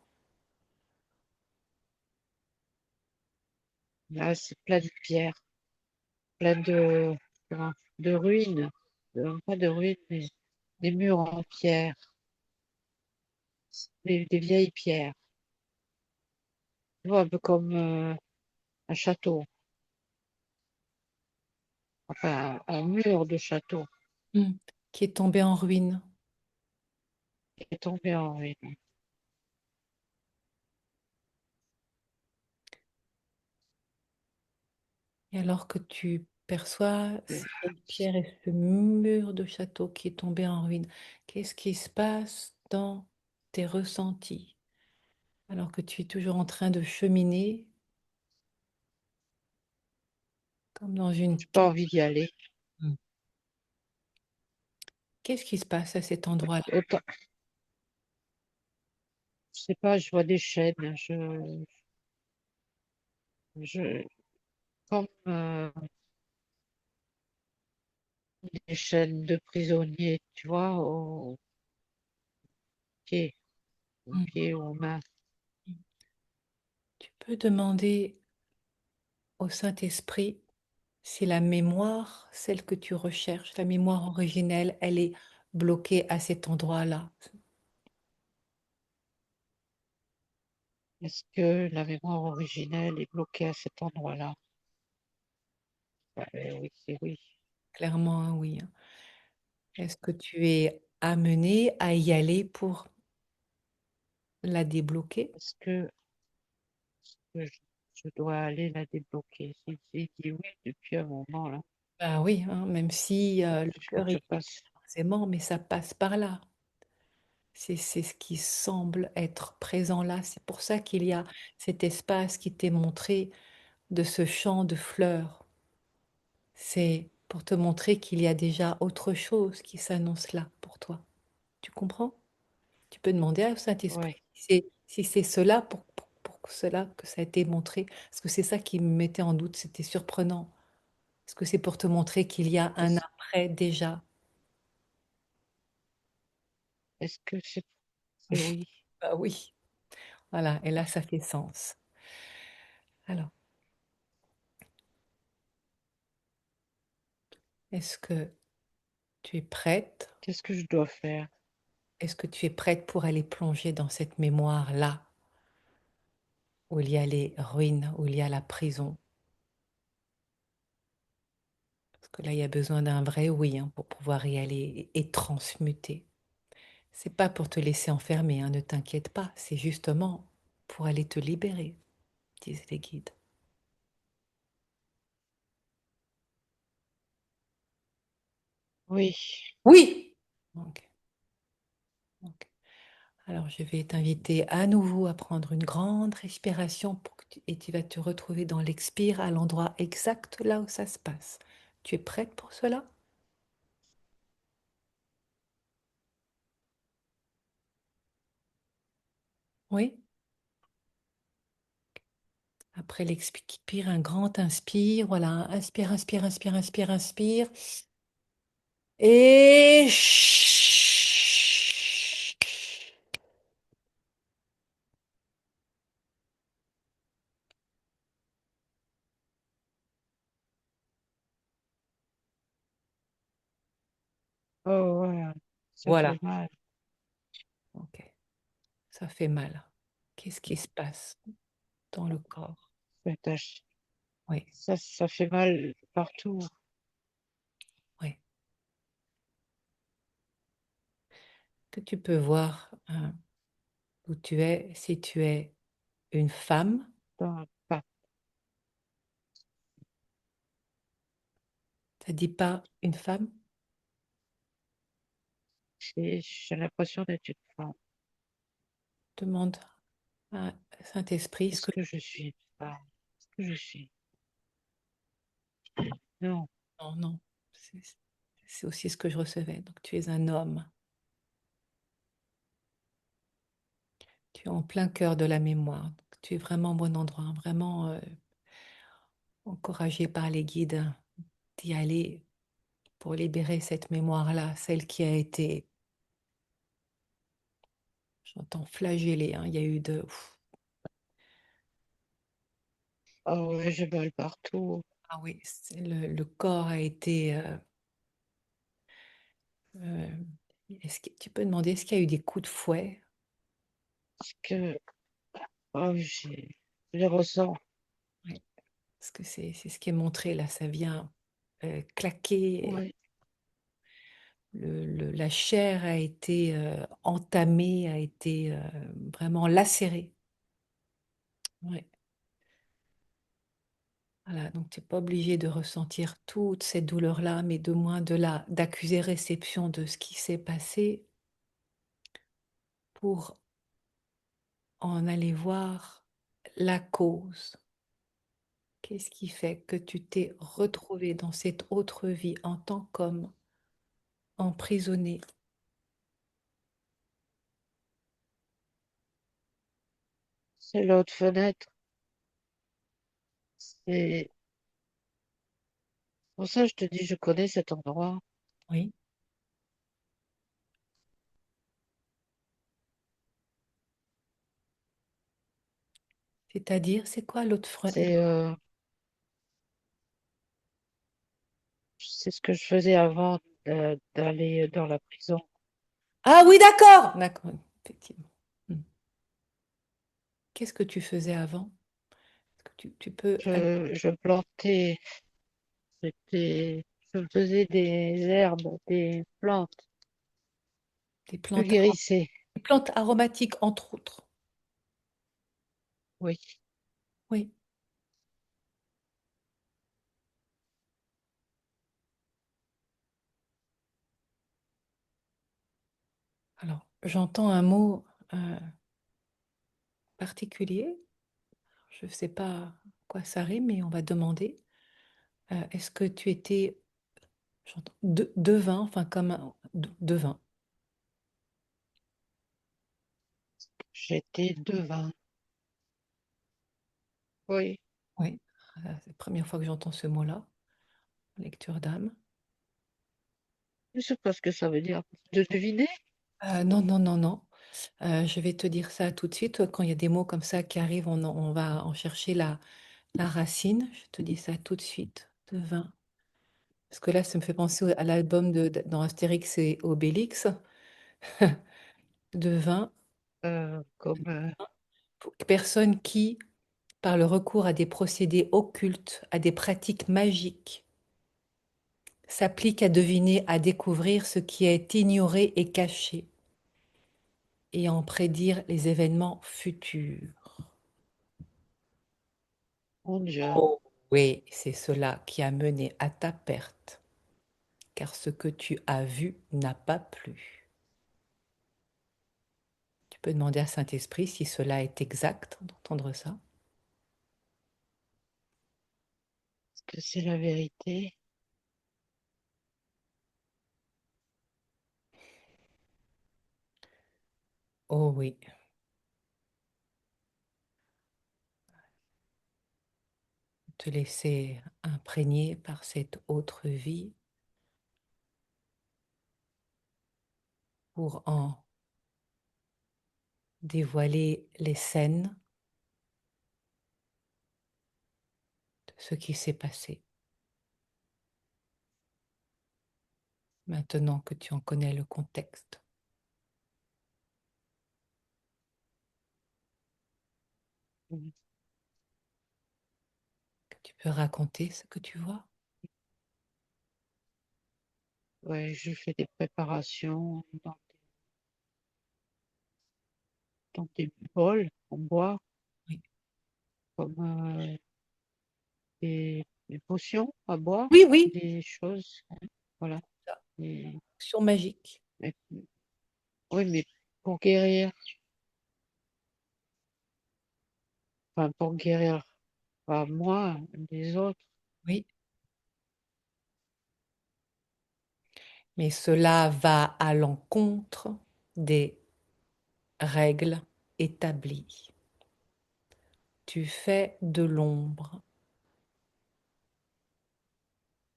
Là, c'est plein de pierres, plein comment, de ruines. Pas de ruines, mais des murs en pierre, des vieilles pierres. Tu vois, un peu comme un château, enfin un mur de château Hmm. Qui est tombé en ruine. qui est tombé en ruine. Et alors que tu perçois cette pierre et ce mur de château qui est tombé en ruine. Qu'est-ce qui se passe dans tes ressentis alors que tu es toujours en train de cheminer comme dans une J'ai pas quête? envie d'y aller. Mm. Qu'est-ce qui se passe à cet endroit-là? Autant, je sais pas, je vois des chaînes, je, comme des chaînes de prisonniers, tu vois, pieds, aux Mm. pieds, aux mains. Tu peux demander au Saint-Esprit si la mémoire, celle que tu recherches, la mémoire originelle, elle est bloquée à cet endroit-là. Est-ce que la mémoire originelle est bloquée à cet endroit-là? Oui, c'est oui. Clairement, un oui, hein. Est-ce que tu es amené à y aller pour la débloquer? Est-ce que je dois aller la débloquer? J'ai dit oui depuis un moment, là. Bah oui, hein, même si le Il faut cœur que je y dit fasse. forcément, mais ça passe par là. C'est ce qui semble être présent là. C'est pour ça qu'il y a cet espace qui t'est montré de ce champ de fleurs. C'est pour te montrer qu'il y a déjà autre chose qui s'annonce là pour toi. Tu comprends? Tu peux demander au Ouais. Saint-Esprit si c'est cela pour cela que ça a été montré. Parce que c'est ça qui me mettait en doute, c'était surprenant. Est-ce que c'est pour te montrer qu'il y a un Est-ce, après déjà? est-ce que c'est oui? Bah oui, voilà, et là ça fait sens. Alors, est-ce que tu es prête? Qu'est-ce que je dois faire? Est-ce que tu es prête pour aller plonger dans cette mémoire-là, où il y a les ruines, où il y a la prison? Parce que là, il y a besoin d'un vrai oui, hein, pour pouvoir y aller et transmuter. C'est pas pour te laisser enfermer, hein, ne t'inquiète pas. C'est justement pour aller te libérer, disent les guides. Oui. Oui! Ok, ok. Alors, je vais t'inviter à nouveau à prendre une grande respiration et tu vas te retrouver dans l'expire à l'endroit exact là où ça se passe. Tu es prête pour cela? Oui? Après l'expire, un grand inspire. Voilà, inspire, inspire, inspire, inspire, inspire. Et... Oh, voilà. Ça Voilà. fait mal. Ok, ça fait mal. Qu'est-ce qui se passe dans le corps? Ça tâche. Oui, Ça fait mal partout. oui. Que tu peux voir où tu es, si tu es une femme, Dans la patte. ça dit pas une femme, J'ai l'impression d'être une femme. demande à Saint-Esprit ce Est-ce que... que je suis une femme? Est-ce que je suis? Non. Non, non, c'est c'est aussi ce que je recevais. Donc tu es un homme, tu es en plein cœur de la mémoire. Donc, tu es vraiment au bon endroit, hein, vraiment encouragé par les guides d'y aller pour libérer cette mémoire-là, celle qui a été, j'entends flagellée, hein. Il y a eu de... Oh, ouais, j'ai mal partout. Ah oui, le corps a été... euh, tu peux demander, est-ce qu'il y a eu des coups de fouet? Parce que, oh, je les ressens. Oui, parce que c'est ce qui est montré là, ça vient claquer. Ouais. La chair a été entamée, a été vraiment lacérée. Ouais. Voilà, donc tu n'es pas obligé de ressentir toute cette douleur-là, mais de moins de là, d'accuser réception de ce qui s'est passé pour en aller voir la cause. Qu'est-ce qui fait que tu t'es retrouvé dans cette autre vie en tant qu'homme, emprisonné? C'est l'autre fenêtre. C'est pour ça que je te dis, je connais cet endroit. Oui. C'est-à-dire, c'est quoi l'autre front? C'est c'est ce que je faisais avant d'aller dans la prison. Ah oui, d'accord! D'accord, effectivement. Hmm. Qu'est-ce que tu faisais avant? Est-ce que tu peux Je plantais, je faisais des herbes, des plantes. des Je plantes, guérissais, des plantes aromatiques, entre autres. oui. Oui. Alors, j'entends un mot particulier. Je ne sais pas à quoi ça rime, mais on va demander. Est-ce que tu étais, j'entends, devin, enfin comme un devin? J'étais devin. Oui. Oui. C'est la première fois que j'entends ce mot-là, lecture d'âme. Je sais pas ce que ça veut dire. De deviner? Non, non, non, non. Je vais te dire ça tout de suite. Quand il y a des mots comme ça qui arrivent, on va en chercher la racine. Je te dis ça tout de suite. Devin. Parce que là, ça me fait penser à l'album dans Astérix et Obélix. Devin. Comme Personne qui, par le recours à des procédés occultes, à des pratiques magiques, s'applique à deviner, à découvrir ce qui est ignoré et caché, et en prédire les événements futurs. mon Dieu. Oh, oui, c'est cela qui a mené à ta perte, car ce que tu as vu n'a pas plu. Tu peux demander à Saint-Esprit si cela est exact d'entendre ça. Est-ce que c'est la vérité? Oh oui, te laisser imprégner par cette autre vie pour en dévoiler les scènes de ce qui s'est passé. Maintenant que tu en connais le contexte, que tu peux raconter ce que tu vois. Ouais, je fais des préparations dans des bols en bois, Oui, comme des potions à boire, oui, oui, des choses, voilà. ça, Et- action magique. et- oui, mais pour guérir, enfin pour guérir pas moi, les autres, Oui, mais cela va à l'encontre des règles établies. Tu fais de l'ombre.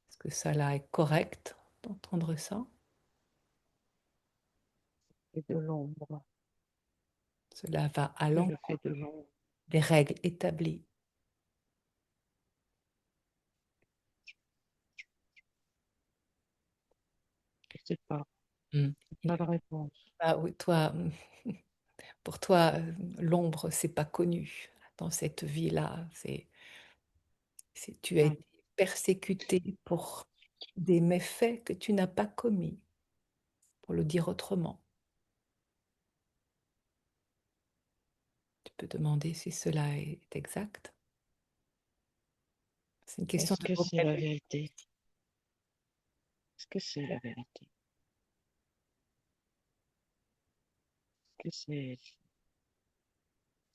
Est-ce que ça là est correct d'entendre ça? et de l'ombre, Cela va à que je l'encontre fais de l'ombre, des règles établies. je sais pas, Hmm. pas de réponse. Ah oui, toi, pour toi, l'ombre, c'est pas connu dans cette vie-là. Tu as Hein. été persécuté pour des méfaits que tu n'as pas commis, pour le dire autrement. Tu peux demander si cela est exact. C'est une question Est-ce de que c'est la vocabulaire. vérité? Est-ce que c'est la vérité? Est-ce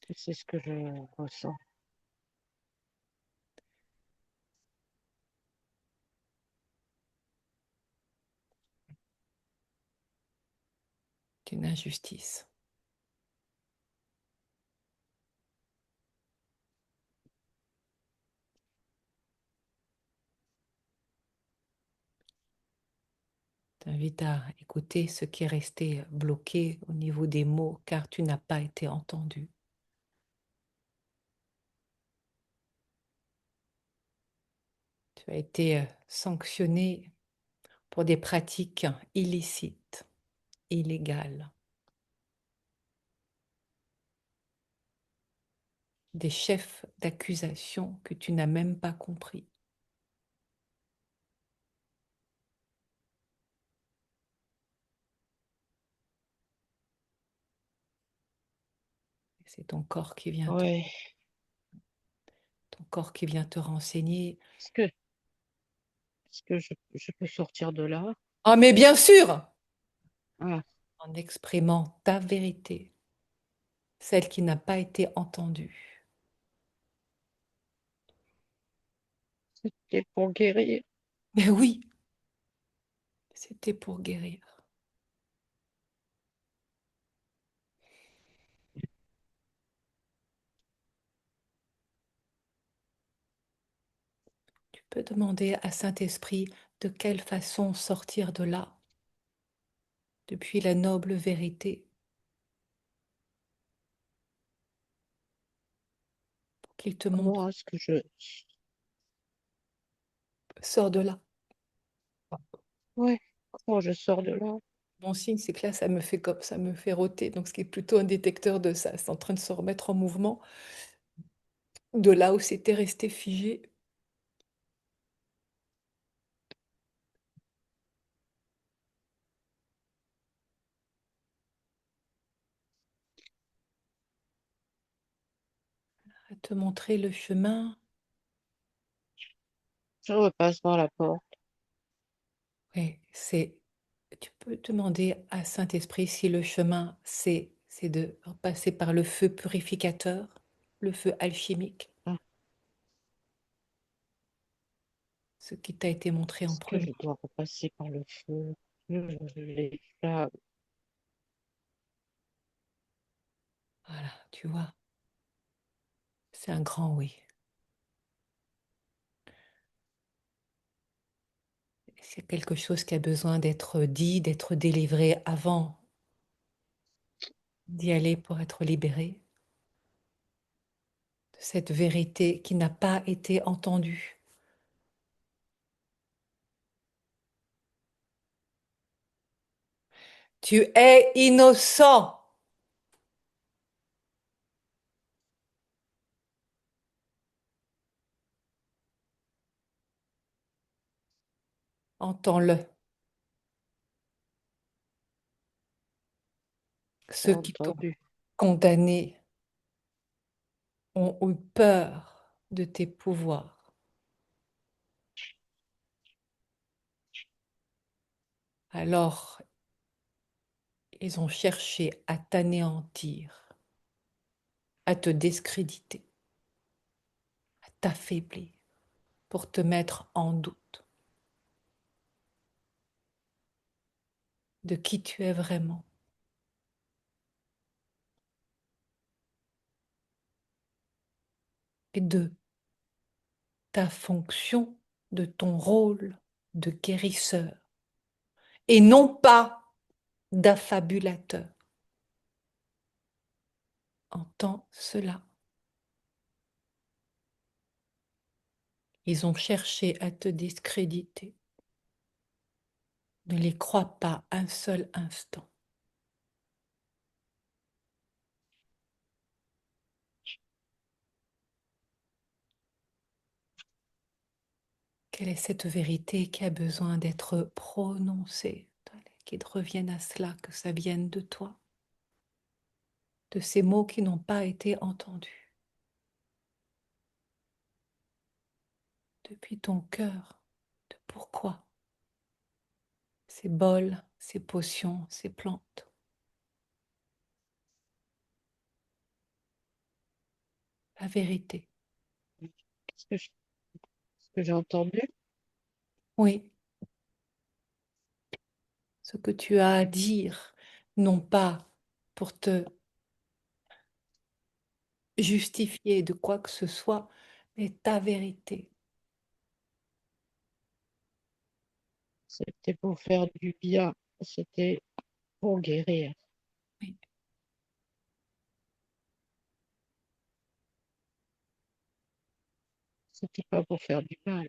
que c'est ce que je ressens? C'est une injustice. Je t'invite à écouter ce qui est resté bloqué au niveau des mots, car tu n'as pas été entendu. Tu as été sanctionné pour des pratiques illicites, illégales, des chefs d'accusation que tu n'as même pas compris. C'est Ouais. ton corps qui vient te renseigner. Est-ce que je peux sortir de là? Ah, mais bien sûr, Ah, en exprimant ta vérité, celle qui n'a pas été entendue. c'était pour guérir. Mais oui, c'était pour guérir. Tu peux demander à Saint-Esprit de quelle façon sortir de là, depuis la noble vérité, pour qu'il te Comment montre, est-ce que je... sors de là. Ouais, comment je sors de là? Mon signe, c'est que là, ça me fait comme ça me fait roter, donc ce qui est plutôt un détecteur de ça. C'est en train de se remettre en mouvement de là où c'était resté figé. À te montrer le chemin. Je repasse par la porte. Oui, c'est. Tu peux demander à Saint-Esprit si le chemin, c'est de passer par le feu purificateur, le feu alchimique, Ah, ce qui t'a été montré en est-ce que premier. je dois repasser par le feu? Les flammes. Voilà, tu vois, c'est un grand oui. C'est quelque chose qui a besoin d'être dit, d'être délivré avant d'y aller pour être libéré, de cette vérité qui n'a pas été entendue. Tu es innocent. Entends-le. J'ai Ceux qui t'ont entendu. condamné ont eu peur de tes pouvoirs. Alors, ils ont cherché à t'anéantir, à te discréditer, à t'affaiblir, pour te mettre en doute de qui tu es vraiment et de ta fonction, de ton rôle de guérisseur et non pas d'affabulateur. Entends cela. Ils ont cherché à te discréditer. Ne les crois pas un seul instant. Quelle est cette vérité qui a besoin d'être prononcée, qu'il revienne à cela, que ça vienne de toi, de ces mots qui n'ont pas été entendus. depuis ton cœur, de pourquoi ces bols, ces potions, ces plantes. La vérité. Ce que j'ai entendu, Oui, ce que tu as à dire, non pas pour te justifier de quoi que ce soit, mais ta vérité. c'était pour faire du bien, c'était pour guérir, Oui. c'était pas pour faire du mal.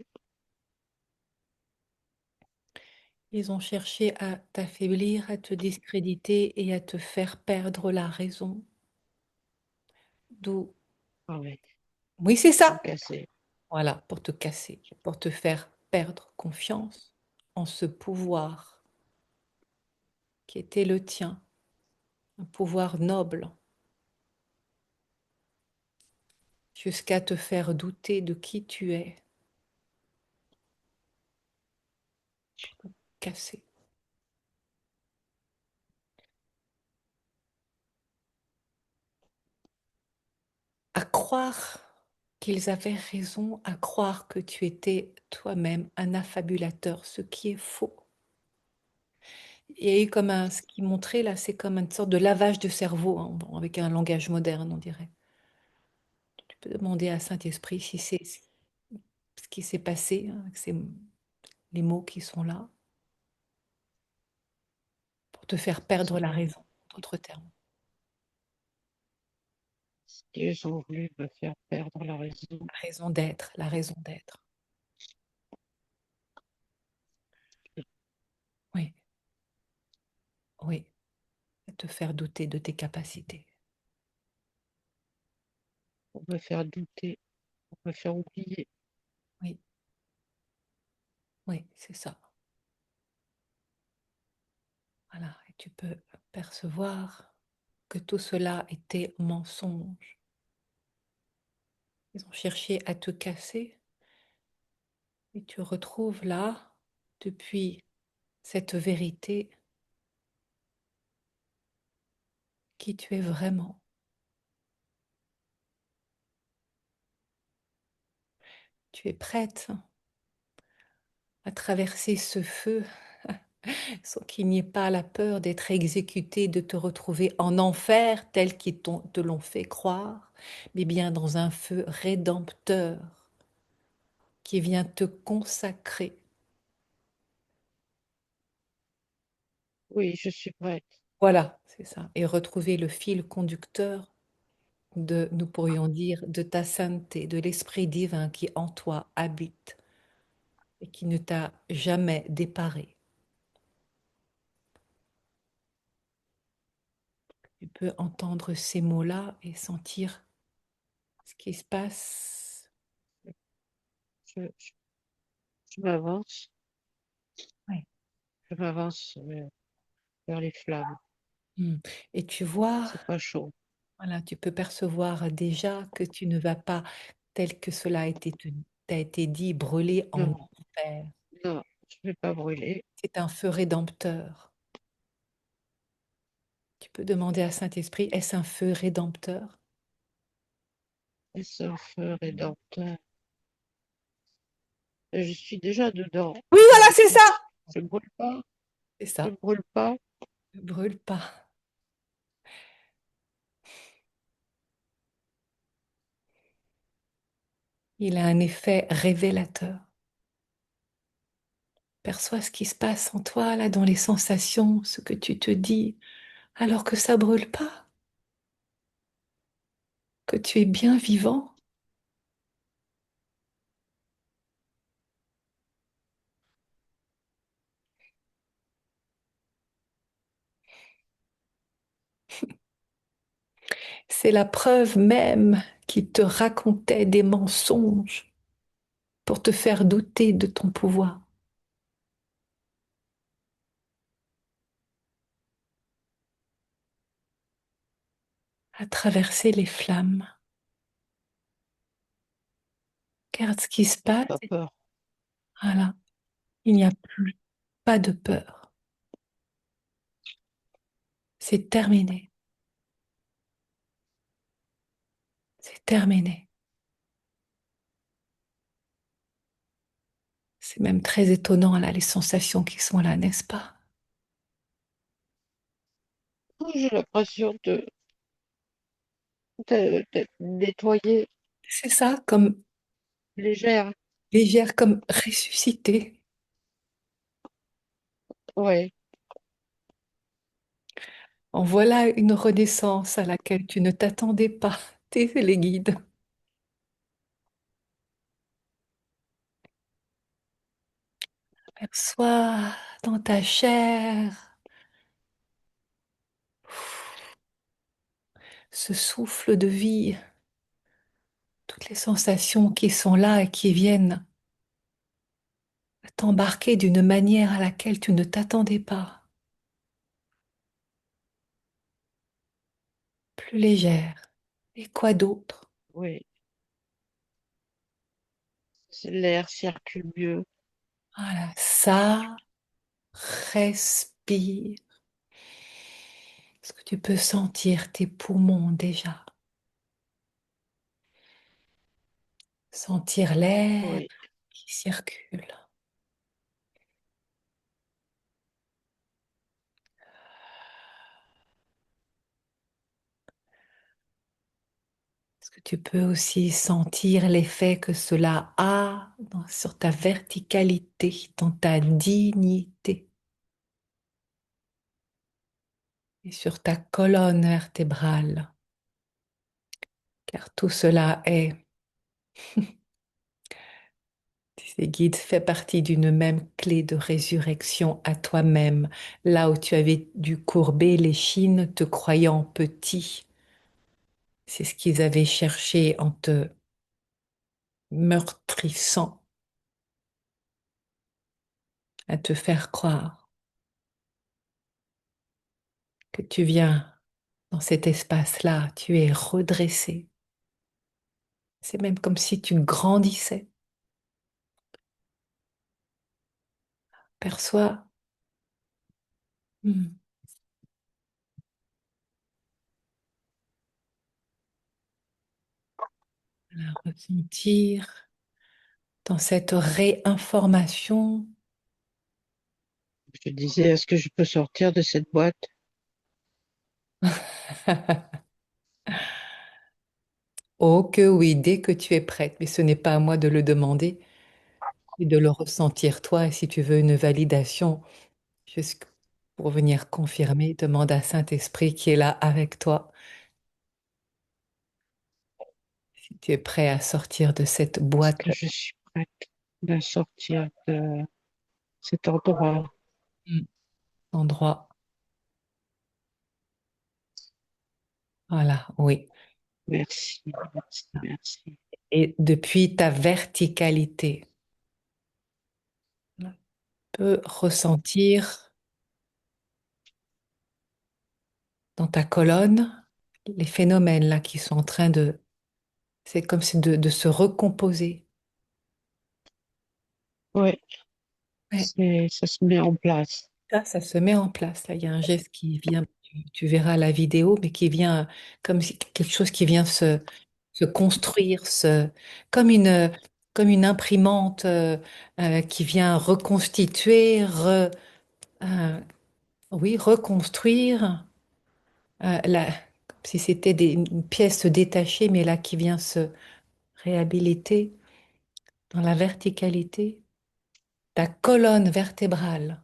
Ils ont cherché à t'affaiblir, à te discréditer et à te faire perdre la raison. D'où, Ah ouais, oui, c'est pour me ça. casser. Voilà, pour te casser, pour te faire perdre confiance en ce pouvoir qui était le tien, un pouvoir noble, jusqu'à te faire douter de qui tu es, cassé. À croire qu'ils avaient raison, à croire que tu étais toi-même un affabulateur, ce qui est faux. Il y a eu comme un, ce qui montrait là, c'est comme une sorte de lavage de cerveau, hein, bon, avec un langage moderne, on dirait. Tu peux demander à Saint-Esprit si c'est ce qui s'est passé, hein, avec les mots qui sont là, pour te faire perdre la raison, en d'autres termes. Ils ont voulu me faire perdre la raison. La raison d'être, la raison d'être. Oui, oui, et te faire douter de tes capacités. Pour me faire douter, pour me faire oublier. Oui, oui, c'est ça. Voilà, et tu peux percevoir que tout cela était mensonge. Ils ont cherché à te casser et tu retrouves là, depuis cette vérité, qui tu es vraiment. Tu es prête à traverser ce feu sans qu'il n'y ait pas la peur d'être exécuté, de te retrouver en enfer tel qu'ils te l'ont fait croire, mais bien dans un feu rédempteur qui vient te consacrer. Oui, je suis prête. Voilà, c'est ça. Et retrouver le fil conducteur de, nous pourrions dire, de ta sainteté, de l'Esprit divin qui en toi habite et qui ne t'a jamais déparé. Tu peux entendre ces mots-là et sentir ce qui se passe. Je, je m'avance, Ouais. je m'avance vers les flammes. Mm. Et tu vois, C'est pas chaud. voilà, tu peux percevoir déjà que tu ne vas pas, tel que cela t'a été dit, brûler en Non, enfer. non, je vais pas brûler. C'est un feu rédempteur. Tu peux demander à Saint-Esprit, est-ce un feu rédempteur? Et c'est un feu rédempteur. Et je suis déjà dedans. Oui, voilà, c'est ça. Je ne brûle pas, C'est je ça. ne brûle pas. Ne brûle pas. Il a un effet révélateur. Perçois ce qui se passe en toi, là, dans les sensations, ce que tu te dis, alors que ça brûle pas, que tu es bien vivant. C'est la preuve même qui te racontait des mensonges pour te faire douter de ton pouvoir, à traverser les flammes. Regarde ce qui se passe. Pas peur. Voilà. Il n'y a plus pas de peur. C'est terminé. C'est terminé. C'est même très étonnant, là, les sensations qui sont là, n'est-ce pas? J'ai l'impression d'être nettoyée, C'est ça, comme légère. légère, comme ressuscitée. Ouais, En voilà une renaissance à laquelle tu ne t'attendais pas. T'es les guides. Perçois dans ta chair ce souffle de vie, toutes les sensations qui sont là et qui viennent t'embarquer d'une manière à laquelle tu ne t'attendais pas. Plus légère. Et quoi d'autre? ouais. L'air circule mieux. Voilà, ça, respire. Est-ce que tu peux sentir tes poumons déjà? Sentir l'air Oui. qui circule. Est-ce que tu peux aussi sentir l'effet que cela a sur ta verticalité, dans ta dignité et sur ta colonne vertébrale? Car tout cela est, ces guides, fait partie d'une même clé de résurrection à toi-même, là où tu avais dû courber l'échine te croyant petit. C'est ce qu'ils avaient cherché en te meurtrissant, à te faire croire que tu viens dans cet espace-là, tu es redressé. C'est même comme si tu grandissais. Perçois, hmm, à ressentir dans cette réinformation. Je disais, est-ce que je peux sortir de cette boîte? Oh que oui, dès que tu es prête, mais ce n'est pas à moi de le demander et de le ressentir toi. Et si tu veux une validation, juste pour venir confirmer, demande à Saint-Esprit qui est là avec toi. Si tu es prêt à sortir de cette Est-ce boîte que je suis prête à sortir de cet endroit? hmm, endroit. Voilà, oui. Merci, merci, merci. Et depuis ta verticalité, tu peux ressentir dans ta colonne les phénomènes là qui sont en train de, c'est comme si de se recomposer. Ouais, Ouais. ça se met en place. Ça se met en place. Là, il y a un geste qui vient, tu verras la vidéo, mais qui vient comme si quelque chose qui vient se construire, comme une imprimante qui vient reconstituer, euh, oui, reconstruire, comme si c'était une pièce détachée, mais là qui vient se réhabiliter dans la verticalité, ta colonne vertébrale.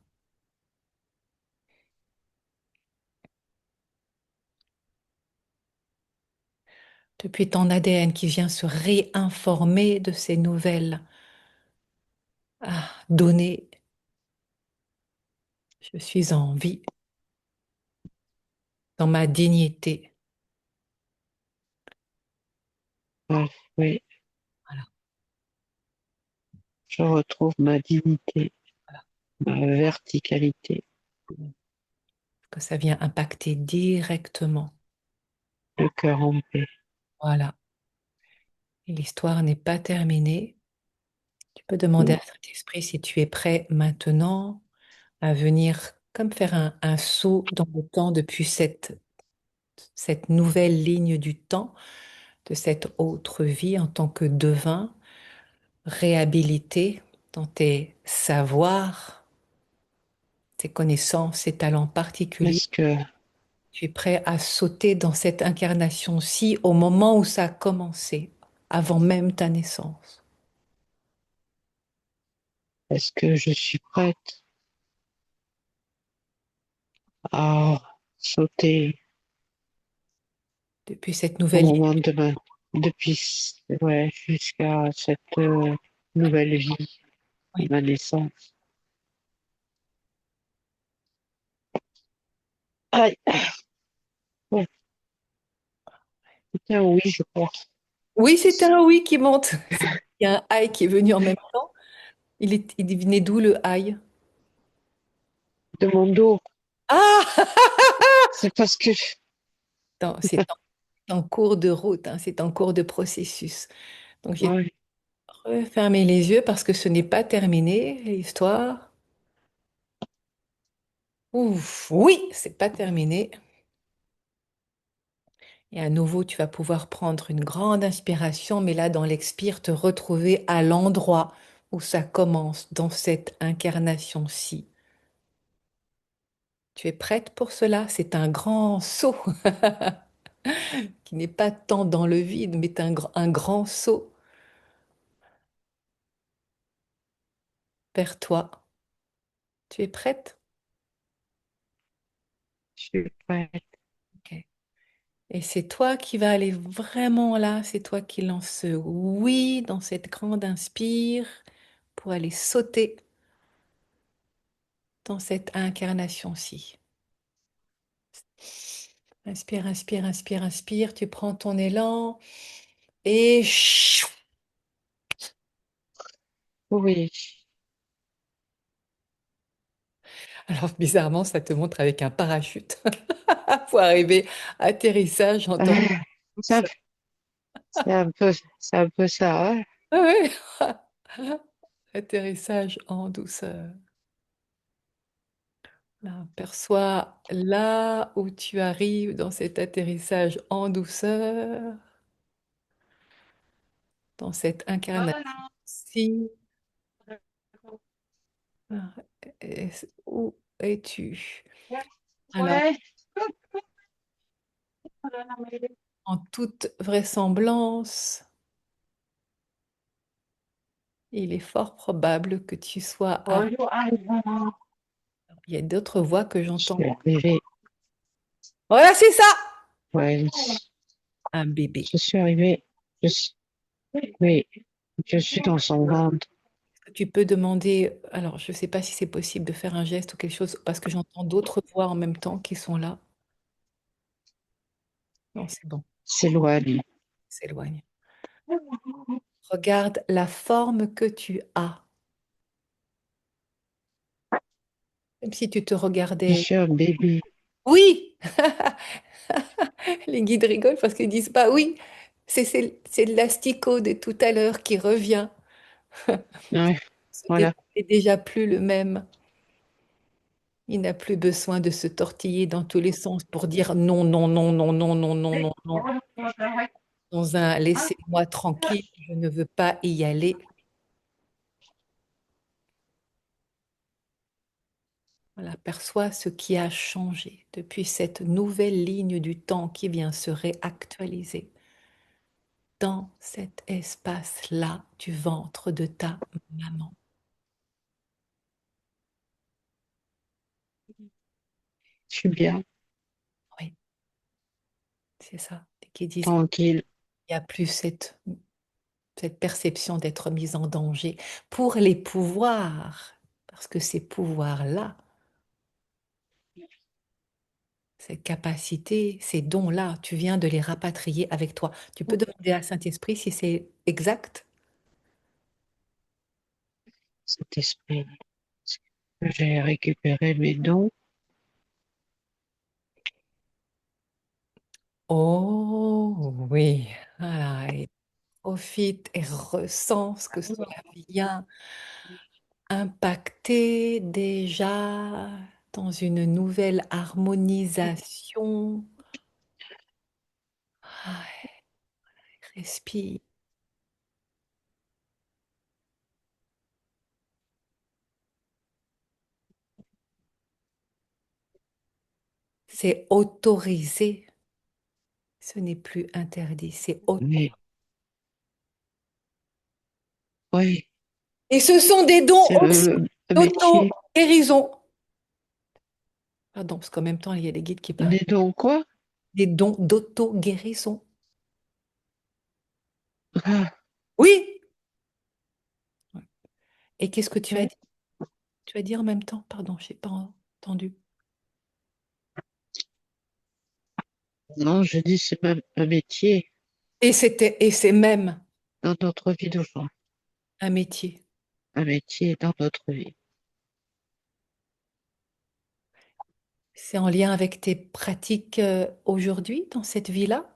Depuis ton ADN qui vient se réinformer de ces nouvelles données. Je suis en vie, dans ma dignité. Ah, oui, Voilà, je retrouve ma dignité, voilà. ma verticalité, Que ça vient impacter directement. le cœur en paix. Voilà. Et l'histoire n'est pas terminée. peux demander à Saint-Esprit si tu es prêt maintenant à venir comme faire un saut dans le temps depuis cette nouvelle ligne du temps, de cette autre vie en tant que devin, réhabilité dans tes savoirs, tes connaissances, tes talents particuliers. Est-ce que, Tu es prêt à sauter dans cette incarnation-ci au moment où ça a commencé, avant même ta naissance. est-ce que je suis prête à sauter Depuis cette au nouvelle ligne. moment de depuis, ouais, jusqu'à cette nouvelle vie, Oui. ma naissance? Aïe, ouais, c'était un oui, je crois. Oui, c'était un oui qui monte. Il y a un aïe qui est venu en même temps. Il venait d'où le aïe? De mon dos, Ah! c'est parce que, C'est en cours de route, hein, c'est en cours de processus. Donc j'ai ouais, refermé les yeux parce que ce n'est pas terminé, l'histoire. Ouf, oui, c'est pas terminé. Et à nouveau, tu vas pouvoir prendre une grande inspiration, mais là, dans l'expire, te retrouver à l'endroit où ça commence, dans cette incarnation-ci. Tu es prête pour cela? C'est un grand saut qui n'est pas tant dans le vide, mais un grand saut vers toi. Tu es prête? je suis prête. Ok. Et c'est toi qui vas aller vraiment là, c'est toi qui lance ce oui dans cette grande inspire pour aller sauter dans cette incarnation-ci. Inspire, inspire, inspire, inspire. Tu prends ton élan et chut. Oui, Alors bizarrement, ça te montre avec un parachute pour arriver à atterrissage en temps ah, ça, douce. c'est un peu ça, hein. Ah ouais. Atterrissage en douceur. Là, perçois là où tu arrives dans cet atterrissage en douceur, dans cette incarnation-ci. Ah, où es-tu? Alors, Ouais. en toute vraisemblance, il est fort probable que tu sois à... Bonjour, Anne. Il y a d'autres voix que Je j'entends. suis arrivée, Voilà, c'est ça! ouais, Un bébé. je suis arrivée, je suis, oui, je suis dans son ventre. Tu peux demander, alors je ne sais pas si c'est possible de faire un geste ou quelque chose, parce que j'entends d'autres voix en même temps qui sont là. Non, c'est bon, S'éloigne. s'éloigne. Regarde la forme que tu as. Comme si tu te Je regardais. suis un bébé. Oui! Les guides rigolent parce qu'ils disent pas oui. C'est l'asticot de tout à l'heure qui revient. Ouais, Ce voilà, n'est déjà plus le même. Il n'a plus besoin de se tortiller dans tous les sens pour dire non, non, non, non, non, non, non, non, non. Dans un laissez-moi tranquille, je ne veux pas y aller. Voilà, perçois ce qui a changé depuis cette nouvelle ligne du temps qui vient se réactualiser dans cet espace-là du ventre de ta maman. je suis bien, Oui, c'est ça. Qui disent tranquille. il n'y a plus cette perception d'être mise en danger pour les pouvoirs, parce que ces pouvoirs-là, ces capacités, ces dons-là, tu viens de les rapatrier avec toi. Tu peux demander à Saint-Esprit si c'est exact. Cet esprit, j'ai récupéré mes dons. Oh oui, voilà, et Profite et ressens ce que cela vient impacter déjà dans une nouvelle harmonisation. Ah, respire. C'est autorisé. Ce n'est plus interdit. C'est autorisé. Oui, oui, Et ce sont des dons c'est aussi le métier. d'auto-guérison. Pardon, parce qu'en même temps, il y a des guides qui parlent. Les dons quoi? Des dons d'auto-guérison. Ah, Oui. Et qu'est-ce que tu as ouais. dit? Tu as dit en même temps? Pardon, je n'ai pas entendu. Non, je dis c'est même un métier Et c'est même dans notre vie d'aujourd'hui. un métier. Un métier dans notre vie. C'est en lien avec tes pratiques aujourd'hui, dans cette vie-là?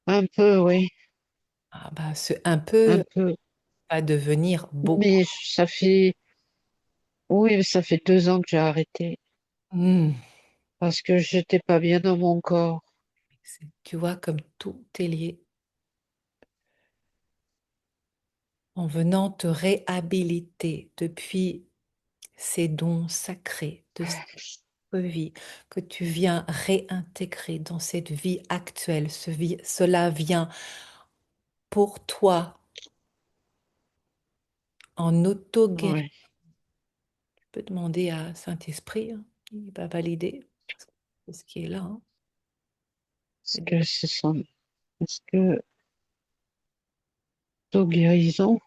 Un peu, oui, Ah bah, ce un un peu peu. va devenir beaucoup. Mais ça fait, oui, mais ça fait 2 ans que j'ai arrêté Hmm. parce que j'étais pas bien dans mon corps. Tu vois, comme tout est lié. En venant te réhabiliter depuis ces dons sacrés de cette vie que tu viens réintégrer dans cette vie actuelle, cela vient pour toi en auto-guérison. Ouais. Tu peux demander à Saint-Esprit, hein, il va valider c'est ce qui est là. Hein. Est-ce que est-ce que auto-guérison,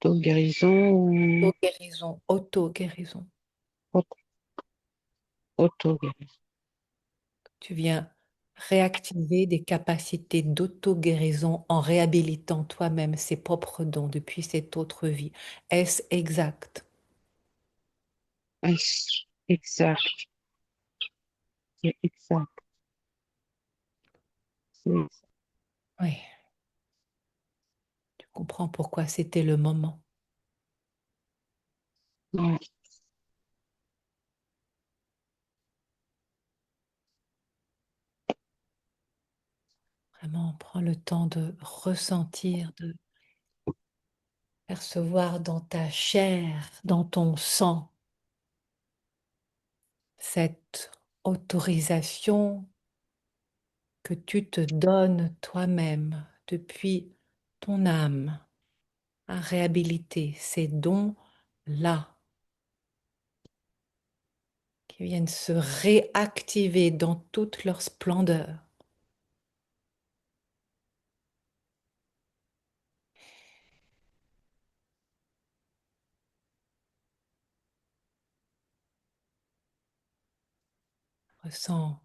auto-guérison ou Auto-guérison, auto-guérison. auto-guérison? Tu viens réactiver des capacités d'auto-guérison en réhabilitant toi-même ses propres dons depuis cette autre vie. Est-ce exact? Exact, c'est exact. C'est Oui, tu comprends pourquoi c'était le moment. ouais, Vraiment, prends le temps de ressentir, de percevoir dans ta chair, dans ton sang, cette autorisation que tu te donnes toi-même depuis ton âme à réhabiliter ces dons-là qui viennent se réactiver dans toute leur splendeur. Ressens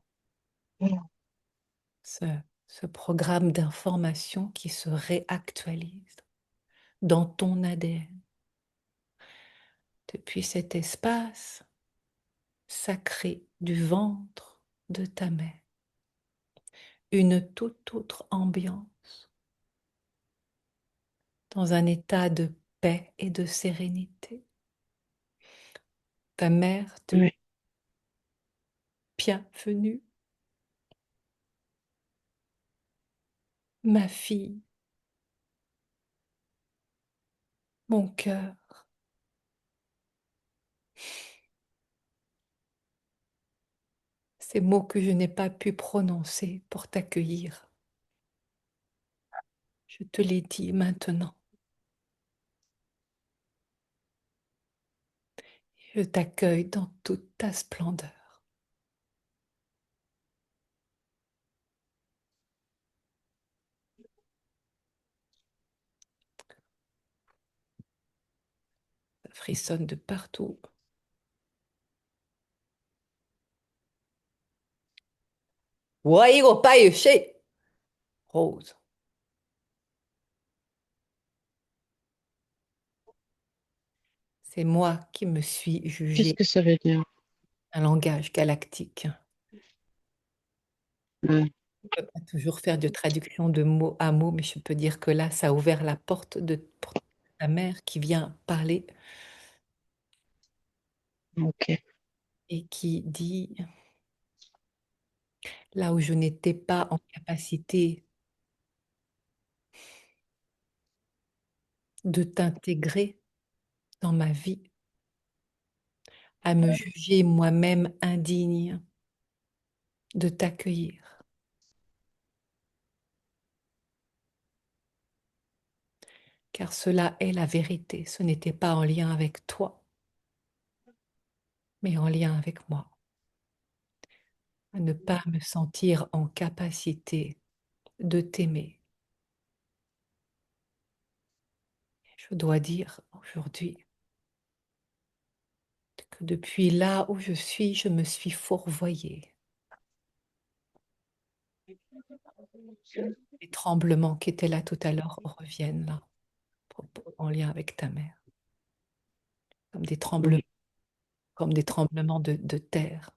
ce, ce programme d'information qui se réactualise dans ton ADN depuis cet espace sacré du ventre de ta mère. Une toute autre ambiance, dans un état de paix et de sérénité. Ta mère te dit ouais, bienvenue, ma fille, mon cœur. Ces mots que je n'ai pas pu prononcer pour t'accueillir, je te les dis maintenant. Je t'accueille dans toute ta splendeur. Ça frissonne de partout. Rose, c'est moi qui me suis qu'est-ce jugé que ça veut dire? un langage galactique. Ouais. Je peux pas toujours faire de traduction de mot à mot, mais je peux dire que là, ça a ouvert la porte pour ta mère qui vient parler Ok. et qui dit, là où je n'étais pas en capacité de t'intégrer dans ma vie, à me juger moi-même indigne de t'accueillir, car cela est la vérité. Ce n'était pas en lien avec toi, mais en lien avec moi. À ne pas me sentir en capacité de t'aimer. Je dois dire aujourd'hui que depuis là où je suis, je me suis fourvoyée. Les tremblements qui étaient là tout à l'heure reviennent là, en lien avec ta mère, comme des tremblements, Oui. comme des tremblements de terre,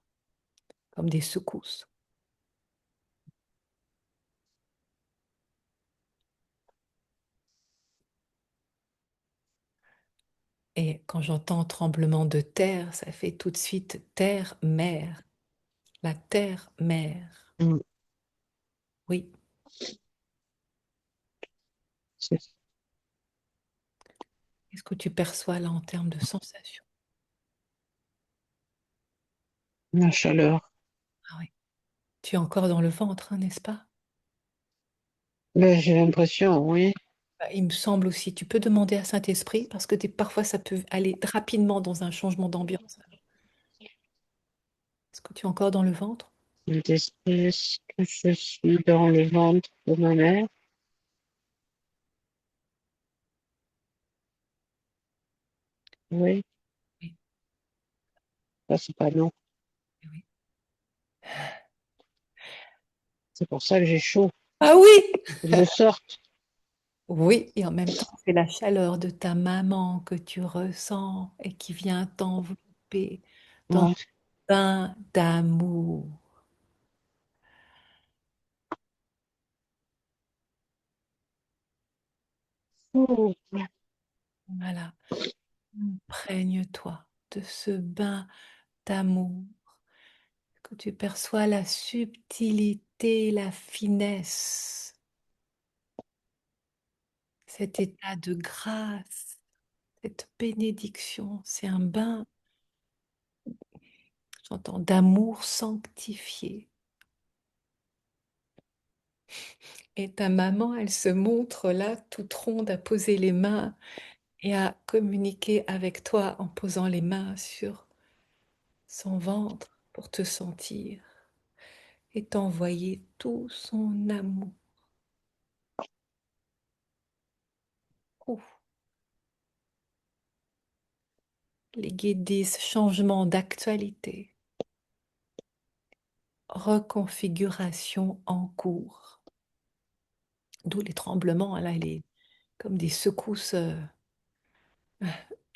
comme des secousses. Et quand j'entends tremblement de terre, ça fait tout de suite terre-mère, la terre-mère. Mm. Oui, C'est qu'est-ce que tu perçois là en termes de sensations? la chaleur. Ah oui, tu es encore dans le ventre, hein, n'est-ce pas? Ben, j'ai l'impression, oui. Bah, il me semble aussi, tu peux demander à Saint-Esprit parce que parfois ça peut aller rapidement dans un changement d'ambiance. Est-ce que tu es encore dans le ventre? D'espèce que je suis dans le ventre de ma mère. Oui, Oui, ça c'est pas non. oui. C'est pour ça que j'ai chaud. Ah oui! Faut que je sorte. Oui, et en même temps, c'est la chaleur de ta maman que tu ressens et qui vient t'envelopper dans un Ouais. bain d'amour. Oh, Voilà, imprègne-toi de ce bain d'amour, que tu perçois la subtilité, la finesse, cet état de grâce, cette bénédiction. C'est un bain, j'entends, d'amour sanctifié. Et ta maman, elle se montre là, toute ronde, à poser les mains et à communiquer avec toi en posant les mains sur son ventre pour te sentir et t'envoyer tout son amour. Ouf. Les guider ce changement d'actualité, reconfiguration en cours. D'où les tremblements, là, comme des secousses,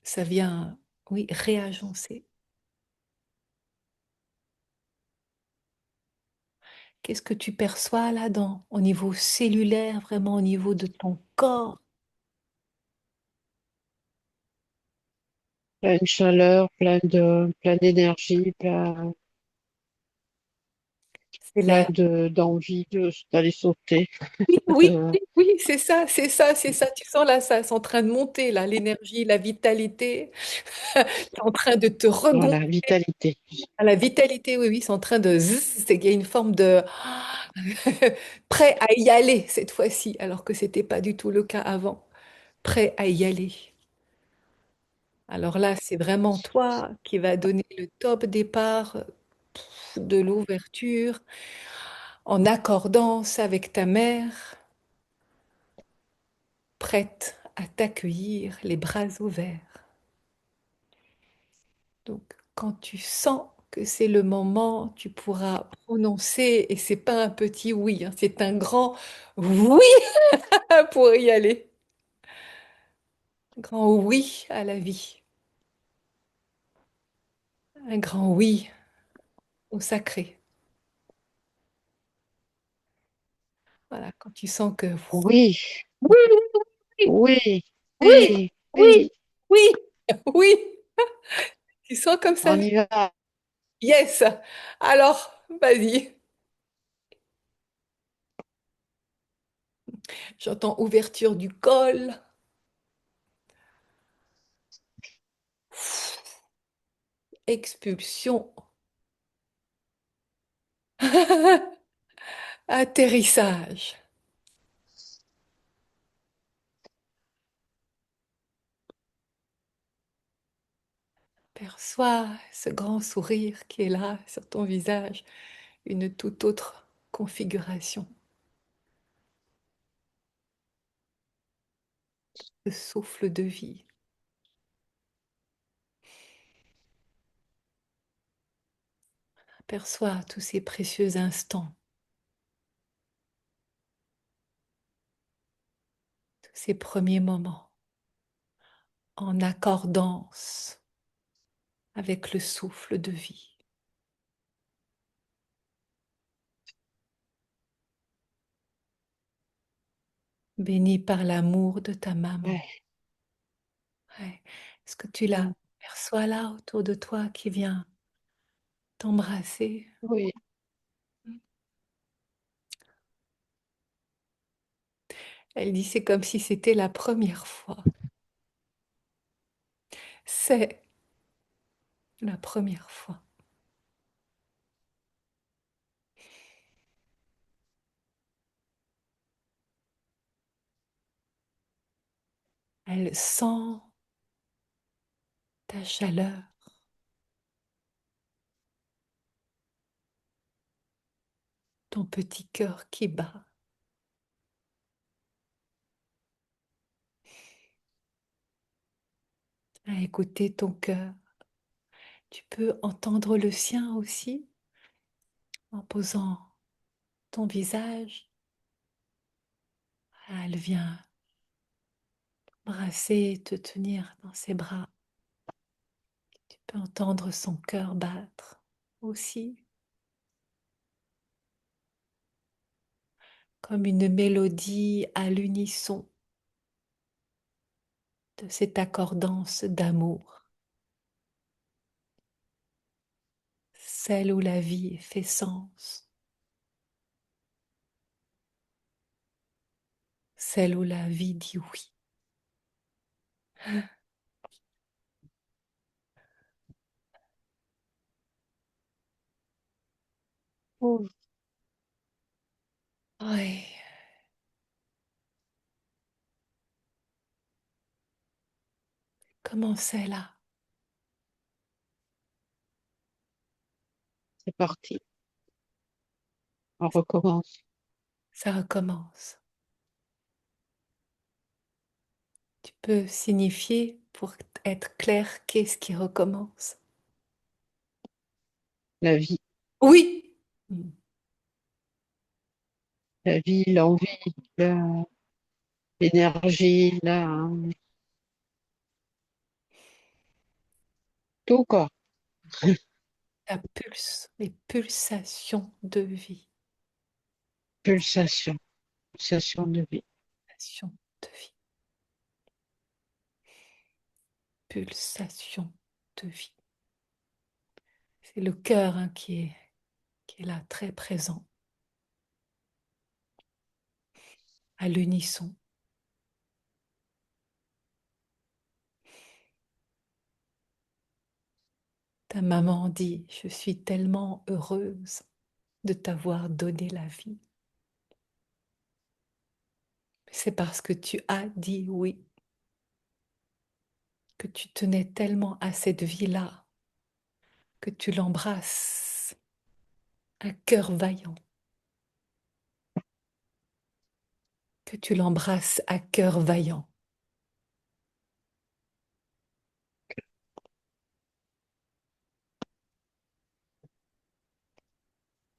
ça vient, oui, réagencer. Qu'est-ce que tu perçois là au niveau cellulaire, vraiment au niveau de ton corps? plein de chaleur, plein d'énergie, C'est plein la... d'envie d'aller sauter. Oui, oui, De, oui, oui, c'est ça, c'est ça, c'est ça. Tu sens là, ça, c'est en train de monter, là, l'énergie, la vitalité. C'est en train de te regonfler. voilà, vitalité. Ah, la vitalité, oui, oui, c'est en train de... zzz, c'est qu'il y a une forme de... prêt à y aller cette fois-ci, alors que c'était pas du tout le cas avant. Prêt à y aller. Alors là, c'est vraiment toi qui va donner le top départ de l'ouverture en accordance avec ta mère, prête à t'accueillir les bras ouverts. Donc, quand tu sens que c'est le moment, tu pourras prononcer, et c'est pas un petit oui, hein, c'est un grand oui pour y aller. Un grand oui à la vie, un grand oui au sacré. Voilà, quand tu sens que Oui, oui, oui, oui, oui, oui, oui, oui, oui, tu sens comme ça. on y va. Yes. Alors, vas-y. J'entends ouverture du col, expulsion, atterrissage. Perçois ce grand sourire qui est là sur ton visage, une toute autre configuration. Le souffle de vie. Perçois tous ces précieux instants, tous ces premiers moments en accordance avec le souffle de vie. Béni par l'amour de ta maman. Ouais, Ouais. Est-ce que tu la mm, perçois là autour de toi qui vient t'embrasser? oui, Elle dit c'est comme si c'était la première fois. C'est la première fois. Elle sent ta chaleur, ton petit cœur qui bat. À écouter ton cœur. Tu peux entendre le sien aussi en posant ton visage. Elle vient brasser, te tenir dans ses bras. Tu peux entendre son cœur battre aussi, comme une mélodie à l'unisson de cette accordance d'amour, celle où la vie fait sens, celle où la vie dit oui. oh, Oui, comment c'est là? c'est parti. On recommence. Ça recommence. Tu peux signifier pour être clair qu'est-ce qui recommence. La vie, Oui. la vie, l'envie, l'énergie, tout quoi. Ta pulse, les pulsations de vie, Pulsation, pulsation de vie. pulsations de vie, pulsations de vie. C'est le cœur hein, qui est là, très présent, à l'unisson. Ta maman dit, je suis tellement heureuse de t'avoir donné la vie. C'est parce que tu as dit oui, que tu tenais tellement à cette vie-là, que tu l'embrasses, un cœur vaillant, que tu l'embrasses à cœur vaillant.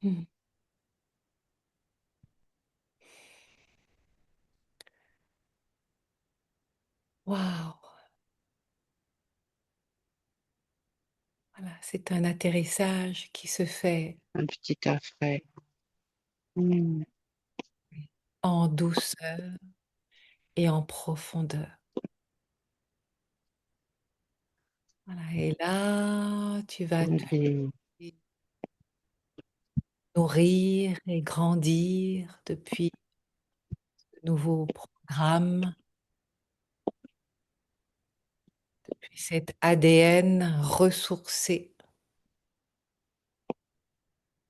Hmm. Waouh! Voilà, c'est un atterrissage qui se fait Un petit air frais. Mm, en douceur et en profondeur. Voilà. Et là, tu vas te Et nourrir et grandir depuis de nouveaux programmes, depuis cet ADN ressourcé.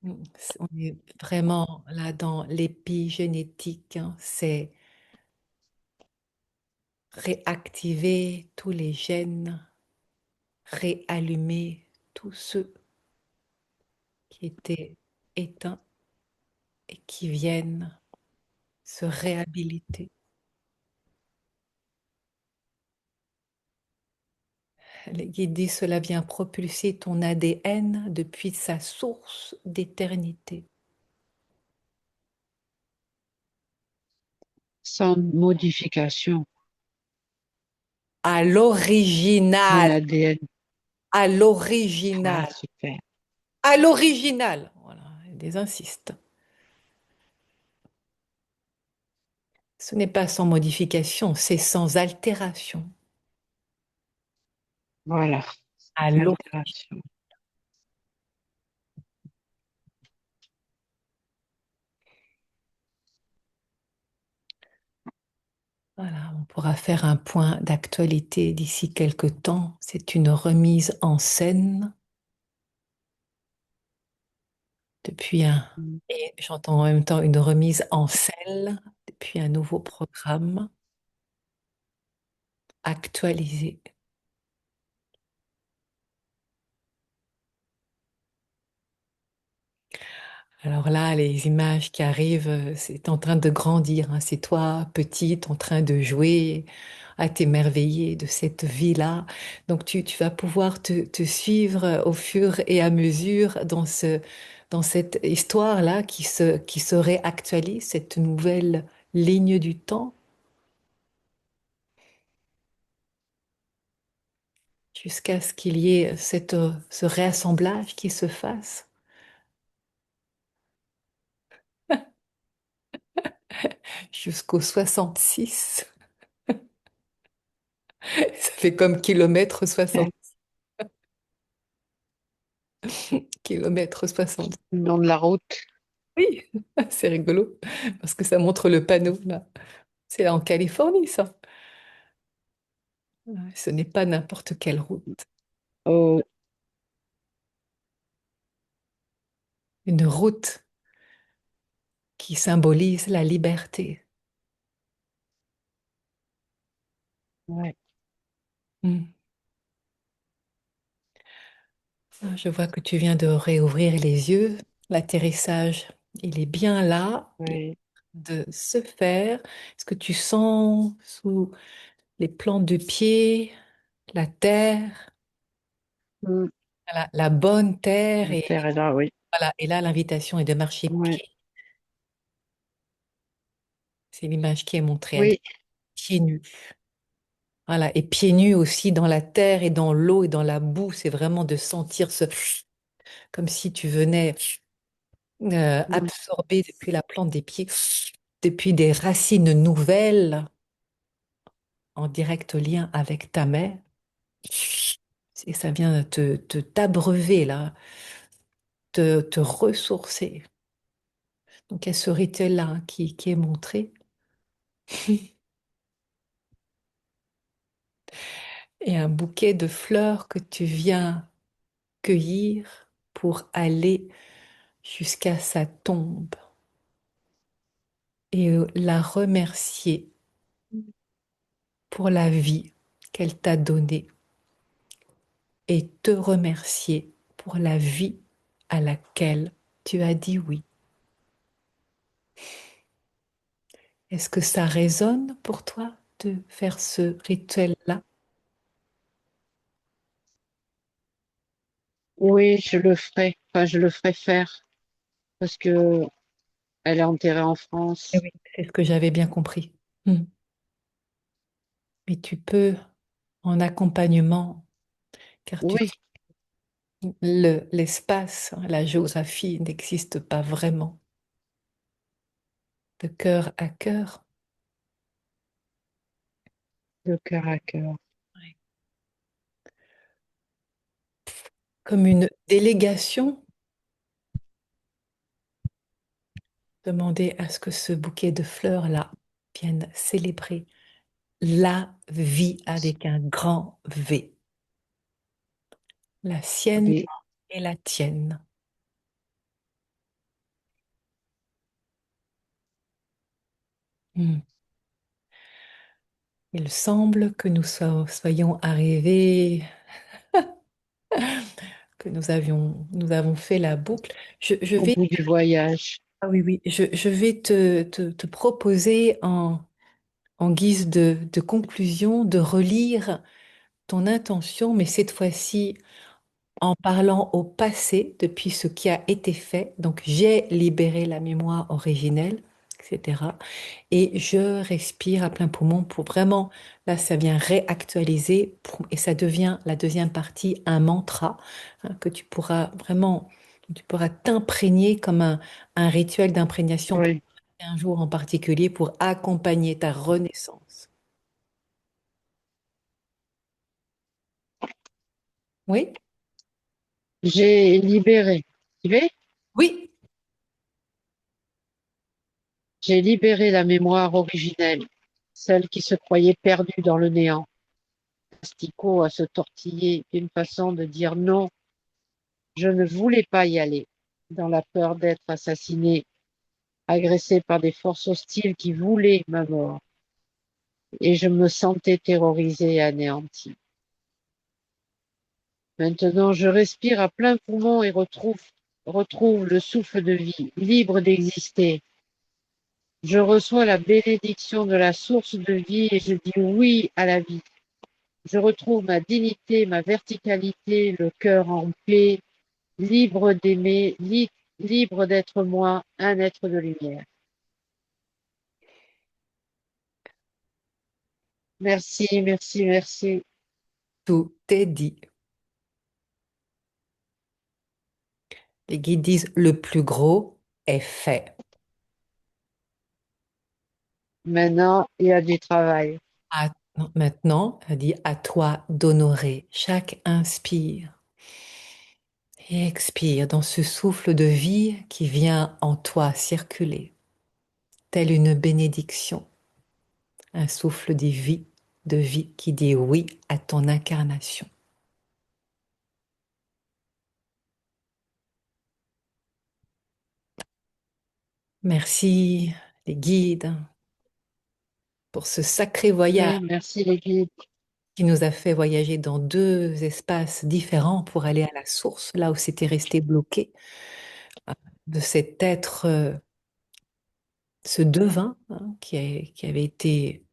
On est vraiment là dans l'épigénétique, hein. C'est réactiver tous les gènes, réallumer tous ceux qui étaient éteints et qui viennent se réhabiliter. Les guides disent cela vient propulser ton ADN depuis sa source d'éternité. sans modification, À mon l'original, ADN. à Ah, l'original, super. à l'original. Voilà, ils insistent. Ce n'est pas sans modification, c'est sans altération. Voilà. À Sans l'o- altération. Voilà, on pourra faire un point d'actualité d'ici quelques temps. C'est une remise en scène depuis un... Mm. Et j'entends en même temps une remise en selle depuis un nouveau programme actualisé. Alors là, les images qui arrivent, c'est en train de grandir, hein. C'est toi, petite, en train de jouer, à t'émerveiller de cette vie-là. Donc tu vas pouvoir te suivre au fur et à mesure dans cette histoire-là qui se réactualise, cette nouvelle ligne du temps, jusqu'à ce qu'il y ait ce réassemblage qui se fasse jusqu'au 66. Ça fait comme kilomètre Ouais. 60, kilomètre 60. Le nom de la route. Oui, c'est rigolo parce que ça montre le panneau là. C'est en Californie, ça. Ouais, ce n'est pas n'importe quelle route. Oh, Une route qui symbolise la liberté. ouais, Hmm. Ah, je vois que tu viens de réouvrir les yeux. L'atterrissage, il est bien là, il est ouais. en train de se faire. Est-ce que tu sens sous les plantes de pied la terre, Mm. la bonne terre La et terre est là, oui. voilà. Et là, l'invitation est de marcher Ouais. c'est l'image qui est montrée, hein, Oui. pieds nus. Voilà. Et pieds nus aussi dans la terre et dans l'eau et dans la boue. C'est vraiment de sentir comme si tu venais Mm. absorber depuis la plante des pieds, depuis des racines nouvelles en direct lien avec ta mère. Et ça vient t'abreuver là, te ressourcer. Donc il y a ce rituel-là, hein, qui est montré. Et un bouquet de fleurs que tu viens cueillir pour aller jusqu'à sa tombe et la remercier pour la vie qu'elle t'a donnée et te remercier pour la vie à laquelle tu as dit oui. Est-ce que ça résonne pour toi de faire ce rituel-là? Oui, je le ferai. Enfin, je le ferai faire parce que elle est enterrée en Eh France. oui, c'est ce que j'avais bien compris. Hmm. Mais tu peux, en accompagnement, car tu Oui, l'espace, hein, la géographie n'existe pas vraiment. de cœur à cœur, de cœur à cœur. ouais, comme une délégation, demander à ce que ce bouquet de fleurs-là vienne célébrer la vie avec un grand V, la sienne Oui. et la tienne. Hmm. Il semble que soyons arrivés, que nous avons fait la boucle. Je Au vais, bout du voyage. ah oui, oui, je vais te proposer en guise de conclusion de relire ton intention, mais cette fois-ci en parlant au passé depuis ce qui a été fait. Donc, j'ai libéré la mémoire originelle, etc. Et je respire à plein poumon pour vraiment, là, ça vient réactualiser et ça devient la deuxième partie, un mantra que tu pourras vraiment, tu pourras t'imprégner comme un rituel d'imprégnation pour Oui. un jour en particulier pour accompagner ta renaissance. Oui? J'ai libéré. Tu veux? Oui. J'ai libéré la mémoire originelle, celle qui se croyait perdue dans le néant. Asticot à se tortiller d'une façon de dire non, je ne voulais pas y aller, dans la peur d'être assassiné, agressé par des forces hostiles qui voulaient ma mort, et je me sentais terrorisé et anéanti. Maintenant, je respire à plein poumon et retrouve le souffle de vie, libre d'exister. Je reçois la bénédiction de la source de vie et je dis oui à la vie. Je retrouve ma dignité, ma verticalité, le cœur en paix, libre d'aimer, libre d'être moi, un être de lumière. Merci, merci, merci. Tout est dit. Les guides disent le plus gros est fait. Maintenant, il y a du travail. Non, maintenant, elle dit à toi d'honorer chaque inspire et expire dans ce souffle de vie qui vient en toi circuler, telle une bénédiction, un souffle de vie qui dit oui à ton incarnation. Merci les guides pour ce sacré voyage Oui, merci les guides. qui nous a fait voyager dans deux espaces différents pour aller à la source, là où c'était resté bloqué, de cet être, ce devin qui avait été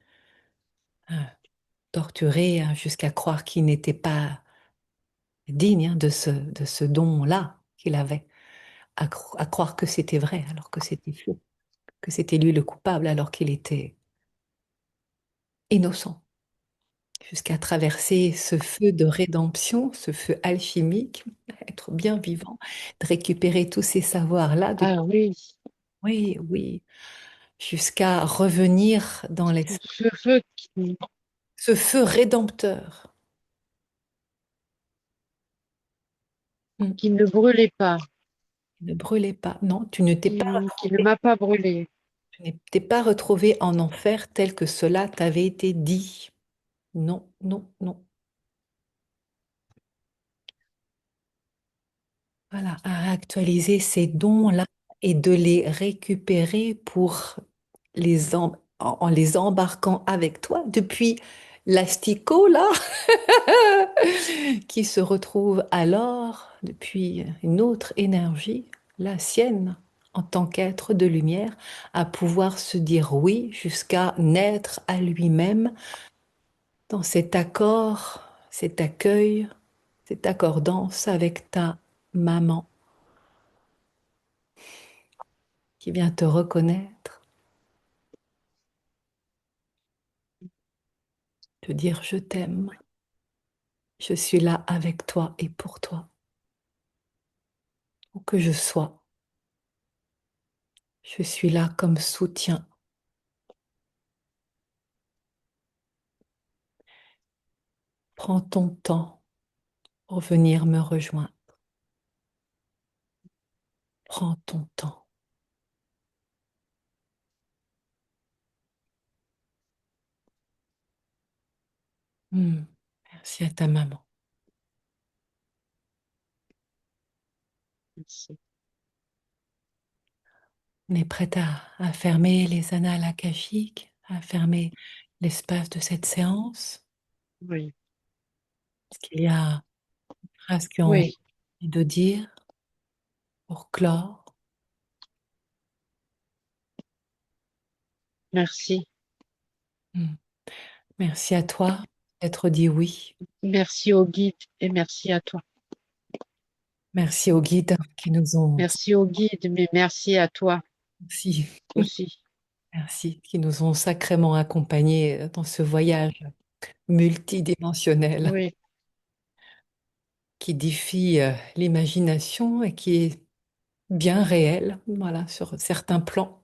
euh, torturé jusqu'à croire qu'il n'était pas digne de ce don-là qu'il avait, à croire que c'était vrai alors que c'était faux, que c'était lui le coupable alors qu'il était innocent, jusqu'à traverser ce feu de rédemption, ce feu alchimique, être bien vivant, de récupérer tous ces savoirs-là, Ah oui, oui, oui, jusqu'à revenir dans ce feu ce feu rédempteur. Mm. qui ne brûlait pas, Ne brûlez pas. Non, tu ne t'es pas qui ne retrouvé, m'a pas brûlé. tu ne t'es pas retrouvé en enfer tel que cela t'avait été dit. Non, non, non. Voilà, à actualiser ces dons-là et de les récupérer pour en les embarquant avec toi depuis l'asticot, là, qui se retrouve alors depuis une autre énergie, la sienne, en tant qu'être de lumière, à pouvoir se dire oui jusqu'à naître à lui-même dans cet accord, cet accueil, cette accordance avec ta maman qui vient te reconnaître, te dire je t'aime, je suis là avec toi et pour toi, où que je sois, Je suis là comme soutien. Prends ton temps pour venir me rejoindre. Prends ton temps. Hmm. Merci à ta maman. Merci. On est prête à fermer les annales akashiques, à fermer l'espace de cette séance. Oui, Est-ce qu'il y a une phrase qui ont oui, envie de dire pour clore? merci. Hmm. Merci à toi d'être dit oui. Merci au guide et merci à toi. Merci aux guides qui nous ont Merci au guide, mais merci à toi aussi, aussi. merci, qui nous ont sacrément accompagnés dans ce voyage multidimensionnel Oui, qui défie l'imagination et qui est bien réel, voilà, sur certains plans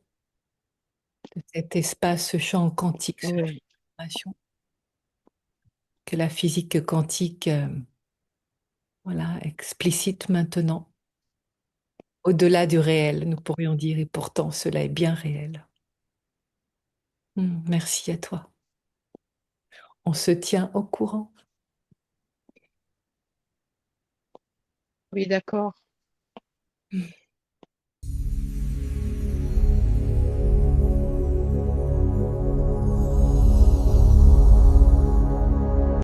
de cet espace, ce champ quantique, ce champ oui, d'information que la physique quantique, voilà, explicite maintenant. Au-delà du réel, nous pourrions dire, et pourtant cela est bien réel. Merci à toi. On se tient au courant. oui, d'accord.